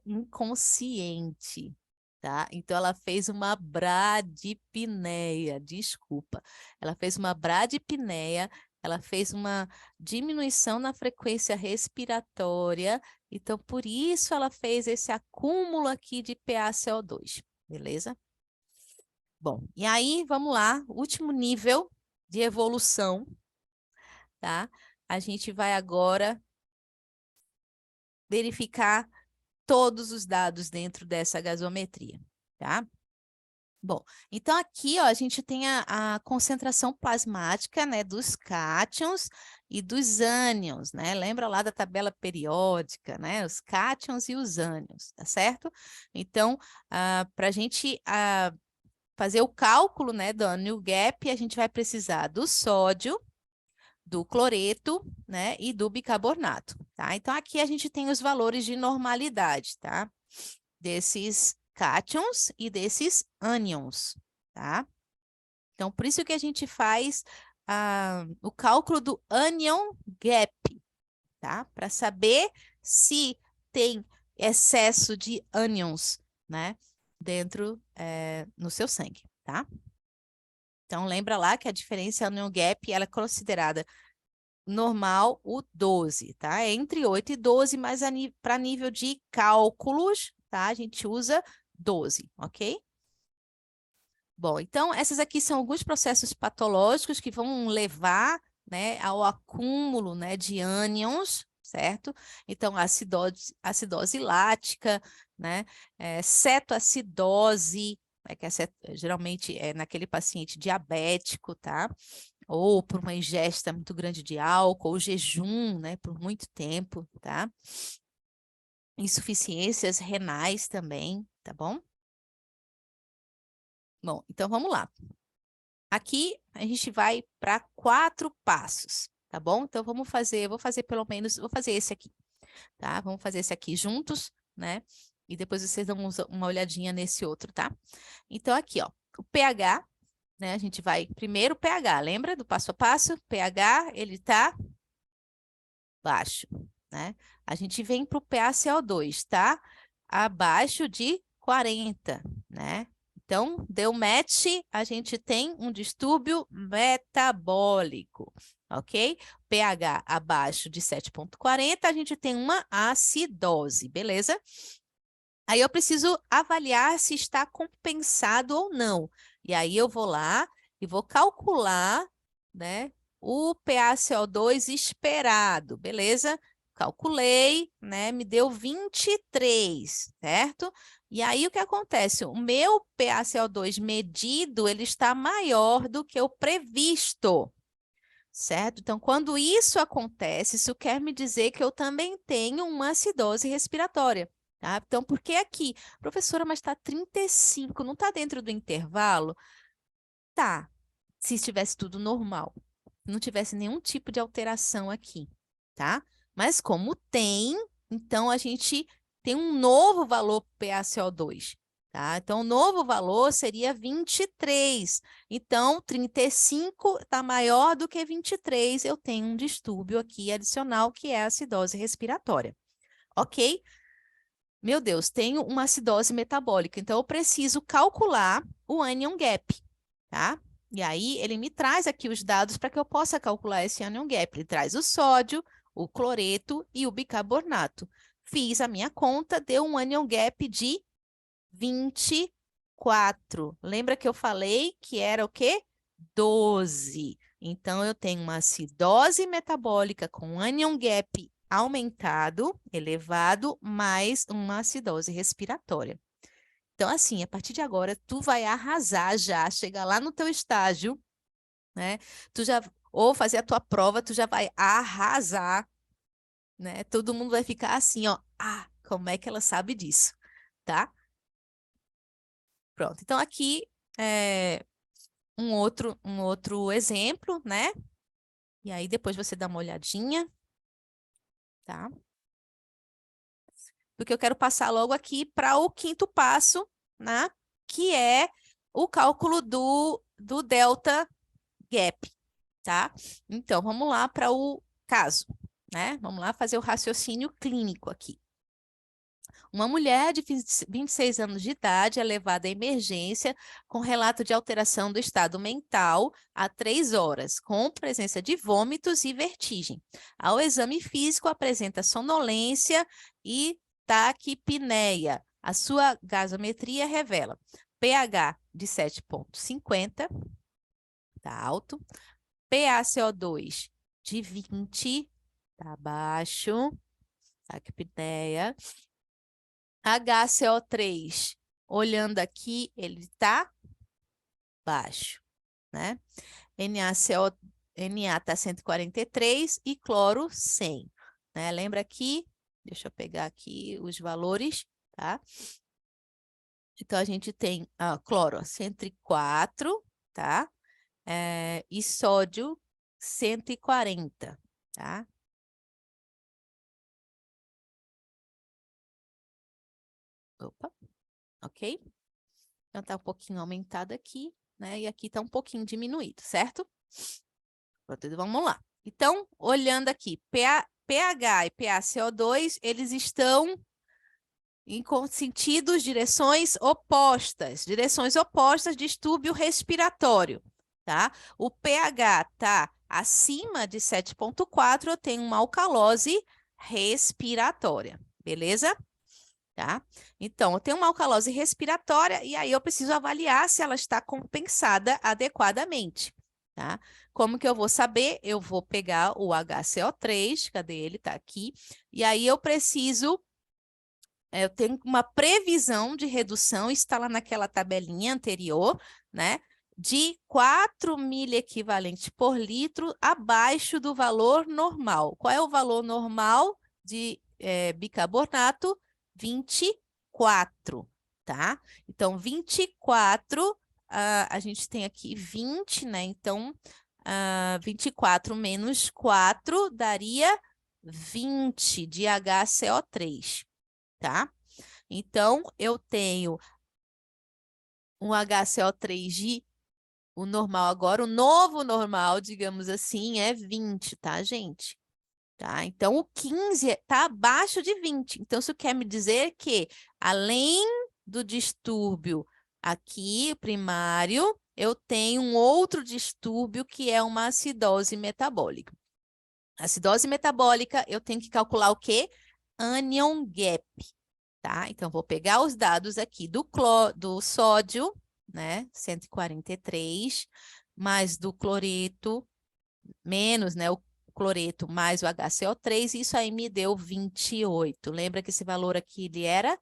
inconsciente, tá? Então, ela fez uma bradipneia, desculpa. Ela fez uma bradipneia, ela fez uma diminuição na frequência respiratória, então, por isso ela fez esse acúmulo aqui de PaCO2, beleza? Bom, e aí, vamos lá, último nível de evolução, tá? A gente vai agora verificar todos os dados dentro dessa gasometria, tá? Bom, então aqui, ó, a gente tem a concentração plasmática, né, dos cátions e dos ânions, né? Lembra lá da tabela periódica, né? Os cátions e os ânions, tá certo? Então, para a gente fazer o cálculo, né, do ânion gap, a gente vai precisar do sódio, do cloreto, né, e do bicarbonato, tá? Então, aqui a gente tem os valores de normalidade, tá? Desses cátions e desses ânions, tá? Então, por isso que a gente faz o cálculo do anion gap, tá? Para saber se tem excesso de ânions, né, dentro, no seu sangue, tá? Então, lembra lá que a diferença anion gap, ela é considerada normal o 12, tá? É entre 8 e 12, mas para nível de cálculos, tá? A gente usa 12, ok? Bom, então, essas aqui são alguns processos patológicos que vão levar, né, ao acúmulo, né, de ânions, certo? Então, acidose lática, né, cetoacidose, né, que geralmente é naquele paciente diabético, tá? Ou por uma ingesta muito grande de álcool, ou jejum, né, por muito tempo, tá? Insuficiências renais também, tá bom? Bom, então vamos lá. Aqui a gente vai para 4 passos, tá bom? Então vou fazer pelo menos, vou fazer esse aqui, tá? Vamos fazer esse aqui juntos, né? E depois vocês dão uma olhadinha nesse outro, tá? Então aqui, ó, o pH, né? A gente vai primeiro o pH, lembra do passo a passo? pH, ele tá baixo, né? A gente vem para o PaCO2, tá? Abaixo de 40, né? Então, deu match, a gente tem um distúrbio metabólico. ok? pH abaixo de 7,40, a gente tem uma acidose, beleza? Aí eu preciso avaliar se está compensado ou não. E aí eu vou lá e vou calcular, né, o PaCO2 esperado, beleza? Calculei, né, me deu 23, certo? E aí o que acontece? O meu PaCO2 medido, ele está maior do que o previsto, certo? Então, quando isso acontece, isso quer me dizer que eu também tenho uma acidose respiratória, tá? Então, por que aqui? Professora, mas está 35, não está dentro do intervalo? Tá, se estivesse tudo normal, não tivesse nenhum tipo de alteração aqui, tá? Mas como tem, então a gente tem um novo valor PaCO2, tá? Então, o novo valor seria 23. Então, 35 está maior do que 23, eu tenho um distúrbio aqui adicional, que é a acidose respiratória, ok? Meu Deus, tenho uma acidose metabólica, então eu preciso calcular o anion gap, tá? E aí ele me traz aqui os dados para que eu possa calcular esse anion gap. Ele traz o sódio, o cloreto e o bicarbonato. Fiz a minha conta, deu um anion gap de 24. Lembra que eu falei que era o quê? 12. Então, eu tenho uma acidose metabólica com anion gap aumentado, elevado, mais uma acidose respiratória. Então, assim, a partir de agora, tu vai arrasar já, chegar lá no teu estágio, né? Tu já, ou fazer a tua prova, tu já vai arrasar, né? Todo mundo vai ficar assim, ó, ah, como é que ela sabe disso, tá? Pronto. Então, aqui é um outro exemplo, né? E aí, depois você dá uma olhadinha, tá? Porque eu quero passar logo aqui para o quinto passo, né? Que é o cálculo do delta gap, tá? Então, vamos lá para o caso, né? Vamos lá fazer o raciocínio clínico aqui. Uma mulher de 26 anos de idade é levada à emergência com relato de alteração do estado mental há 3 horas, com presença de vômitos e vertigem. Ao exame físico, apresenta sonolência e taquipneia. A sua gasometria revela pH de 7,50, tá alto, PaCO2 de 20, tá baixo, taquipneia. HCO3, olhando aqui, ele está baixo, né? Na está 143 e cloro 100, né? Lembra aqui, deixa eu pegar aqui os valores, tá? Então, a gente tem cloro 104, tá? E sódio 140, tá? Opa, ok? Então, tá um pouquinho aumentado aqui, né? E aqui tá um pouquinho diminuído, certo? Pronto, vamos lá. Então, olhando aqui, pH e PaCO2, eles estão em sentidos, direções opostas de distúrbio respiratório, tá? O pH tá acima de 7,4, eu tenho uma alcalose respiratória, beleza? Tá? Então, eu tenho uma alcalose respiratória e aí eu preciso avaliar se ela está compensada adequadamente, tá? Como que eu vou saber? Eu vou pegar o HCO3, cadê ele? Tá aqui. E aí eu preciso, eu tenho uma previsão de redução, está lá naquela tabelinha anterior, né? De 4 miliequivalentes por litro abaixo do valor normal. Qual é o valor normal de bicarbonato? 24, tá? Então, 24, a gente tem aqui 20, né? Então, 24 menos 4 daria 20 de HCO3, tá? Então, eu tenho um HCO3 de o normal agora, o novo normal, digamos assim, é 20, tá, gente? Tá? Então, o 15 está abaixo de 20. Então, isso quer me dizer que, além do distúrbio aqui, primário, eu tenho um outro distúrbio que é uma acidose metabólica. Acidose metabólica, eu tenho que calcular o quê? Anion gap, tá? Então, vou pegar os dados aqui do sódio, né? 143, mais do cloreto, menos, né? O cloreto mais o HCO3, isso aí me deu 28. Lembra que esse valor aqui, ele era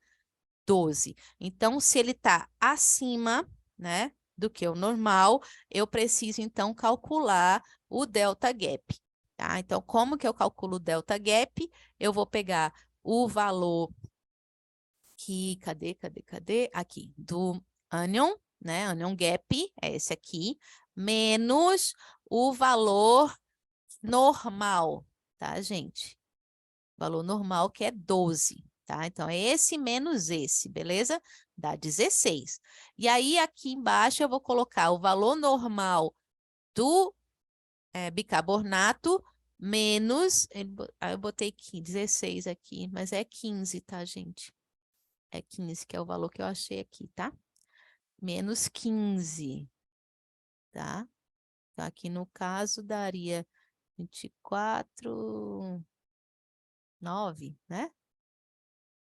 12. Então, se ele está acima, né, do que o normal, eu preciso, então, calcular o delta gap, tá? Então, como que eu calculo o delta gap? Eu vou pegar o valor que, cadê? Aqui, do anion, né, anion gap, é esse aqui, menos o valor normal, tá, gente? Valor normal que é 12, tá? Então, é esse menos esse, beleza? Dá 16. E aí, aqui embaixo, eu vou colocar o valor normal do bicarbonato menos... eu botei aqui 16 aqui, mas é 15, tá, gente? É 15, que é o valor que eu achei aqui, tá? Menos 15, tá? Então, aqui no caso, daria 24... 9, né?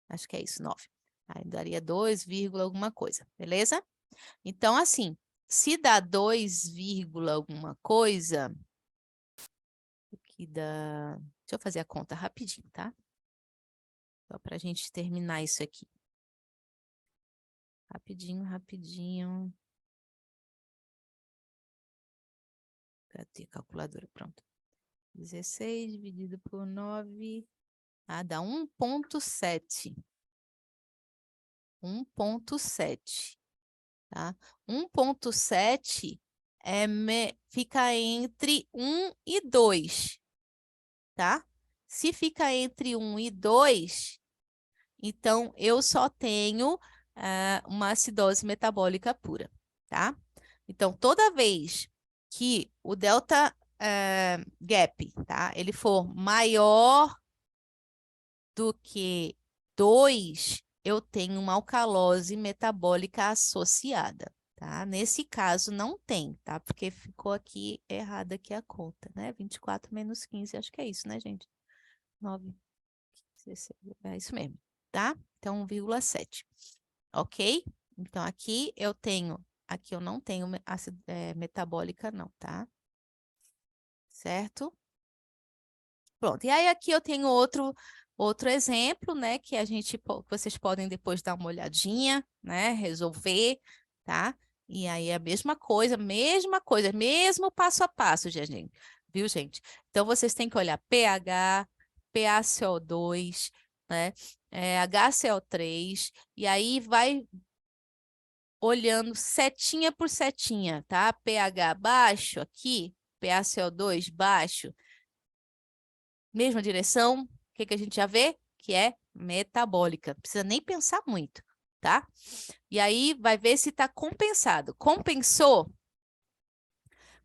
Acho que é isso, 9. Aí daria 2, alguma coisa, beleza? Então, assim, se dá 2, alguma coisa, o que dá... Deixa eu fazer a conta rapidinho, tá? Só para a gente terminar isso aqui. Rapidinho. Cadê a calculadora? Pronto. 16 dividido por 9... Ah, dá 1,7. 1,7. Tá? 1,7 fica entre 1 e 2, tá? Se fica entre 1 e 2, então eu só tenho uma acidose metabólica pura, tá? Então, toda vez que o delta gap, tá? Ele for maior do que 2, eu tenho uma alcalose metabólica associada, tá? Nesse caso, não tem, tá? Porque ficou aqui errada aqui a conta, né? 24 menos 15, acho que é isso, né, gente? 9, 16, é isso mesmo, tá? Então, 1,7, ok? Então, aqui eu não tenho ácido metabólica não, tá? Certo? Pronto, e aí aqui eu tenho outro exemplo, né, que vocês podem depois dar uma olhadinha, né, resolver, tá? E aí é a mesma coisa, mesmo passo a passo, gente, viu, gente? Então, vocês têm que olhar pH, PaCO2, né, HCO3, e aí vai olhando setinha por setinha, tá? pH baixo aqui, PaCO2 baixo, mesma direção, o que que a gente já vê? Que é metabólica. Não precisa nem pensar muito, tá? E aí vai ver se está compensado. Compensou?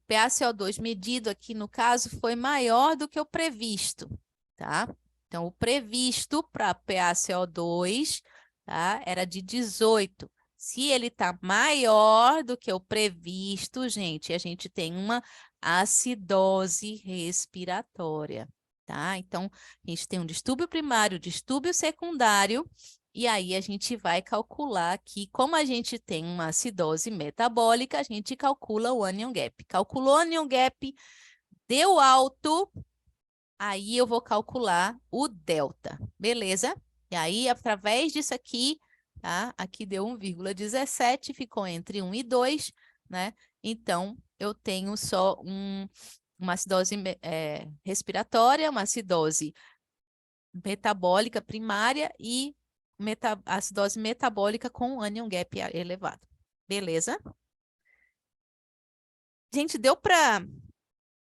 PaCO2 medido aqui no caso foi maior do que o previsto, tá? Então, o previsto para PaCO2, tá? Era de 18. Se ele está maior do que o previsto, gente, a gente tem uma acidose respiratória, tá? Então, a gente tem um distúrbio primário, distúrbio secundário, e aí a gente vai calcular aqui, como a gente tem uma acidose metabólica, a gente calcula o anion gap. Calculou o anion gap, deu alto, aí eu vou calcular o delta, beleza? E aí, através disso aqui, tá? Aqui deu 1,17, ficou entre 1 e 2, né? Então, eu tenho só uma acidose respiratória, uma acidose metabólica primária e acidose metabólica com anion gap elevado. Beleza? Gente, deu para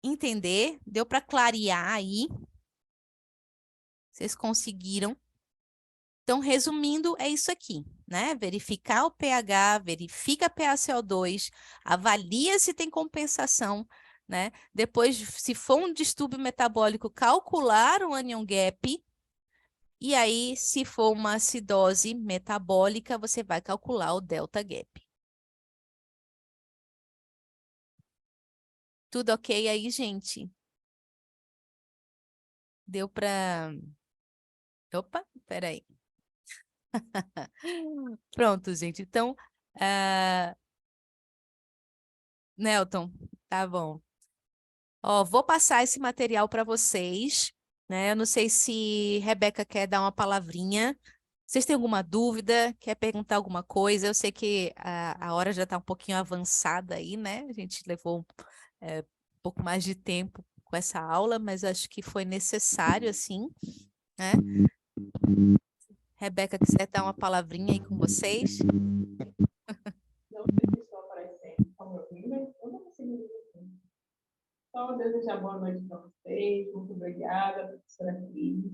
entender? Deu para clarear aí? Vocês conseguiram? Então, resumindo, é isso aqui, né? Verificar o pH, verifica a PaCO2, avalia se tem compensação, né? Depois, se for um distúrbio metabólico, calcular o anion gap. E aí, se for uma acidose metabólica, você vai calcular o delta gap. Tudo ok aí, gente? Deu para... Opa, peraí. Pronto, gente. Então, ah, Nelton, tá bom. Ó, vou passar esse material para vocês, né? Eu não sei se Rebeca quer dar uma palavrinha. Vocês têm alguma dúvida? Quer perguntar alguma coisa? Eu sei que a hora já está um pouquinho avançada aí, né? A gente levou um pouco mais de tempo com essa aula, mas acho que foi necessário, assim, né? Rebeca, quiser dar uma palavrinha aí com vocês? Não sei se estou aparecendo. Estão me ouvindo? Eu não consigo ouvir. Só desejar boa noite para vocês. Muito obrigada, professora Cris.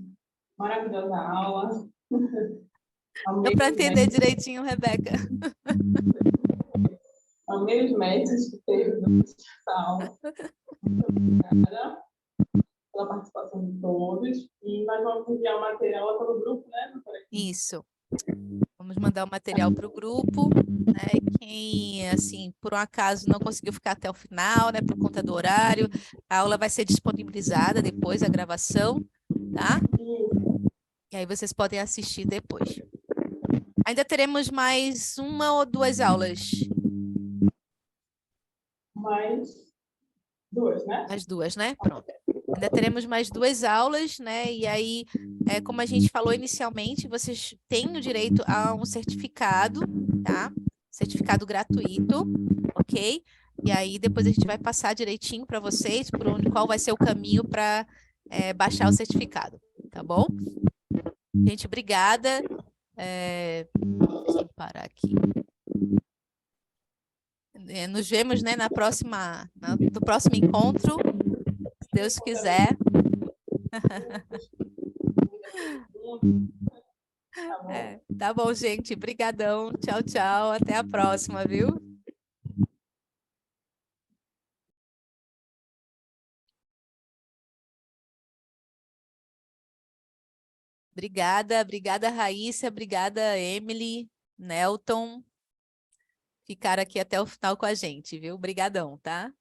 Maravilhosa aula. Deu Amei para os entender métodos, direitinho, Rebeca? amei os métodos que teve durante essa aula. Muito obrigada pela participação de todos. E nós vamos enviar o material lá pelo grupo, né, doutora Cris? Isso. Vamos mandar o material para o grupo, né? Quem, assim, por um acaso não conseguiu ficar até o final, né, por conta do horário, a aula vai ser disponibilizada depois, a gravação, tá? E aí vocês podem assistir depois. Ainda teremos mais uma ou duas aulas? Mais duas, né? Mais duas, né? Pronto. Ainda teremos mais duas aulas, né? E aí, como a gente falou inicialmente, vocês têm o direito a um certificado, tá? Certificado gratuito, ok? E aí depois a gente vai passar direitinho para vocês por onde, qual vai ser o caminho para baixar o certificado, tá bom? Gente, obrigada. Deixa eu parar aqui. Nos vemos, né, no próximo encontro, se Deus quiser. Tá bom? Tá bom, gente. Brigadão. Tchau, tchau. Até a próxima, viu? Obrigada, Raíssa, obrigada, Emily, Nelton. Ficaram aqui até o final com a gente, viu? Brigadão, tá?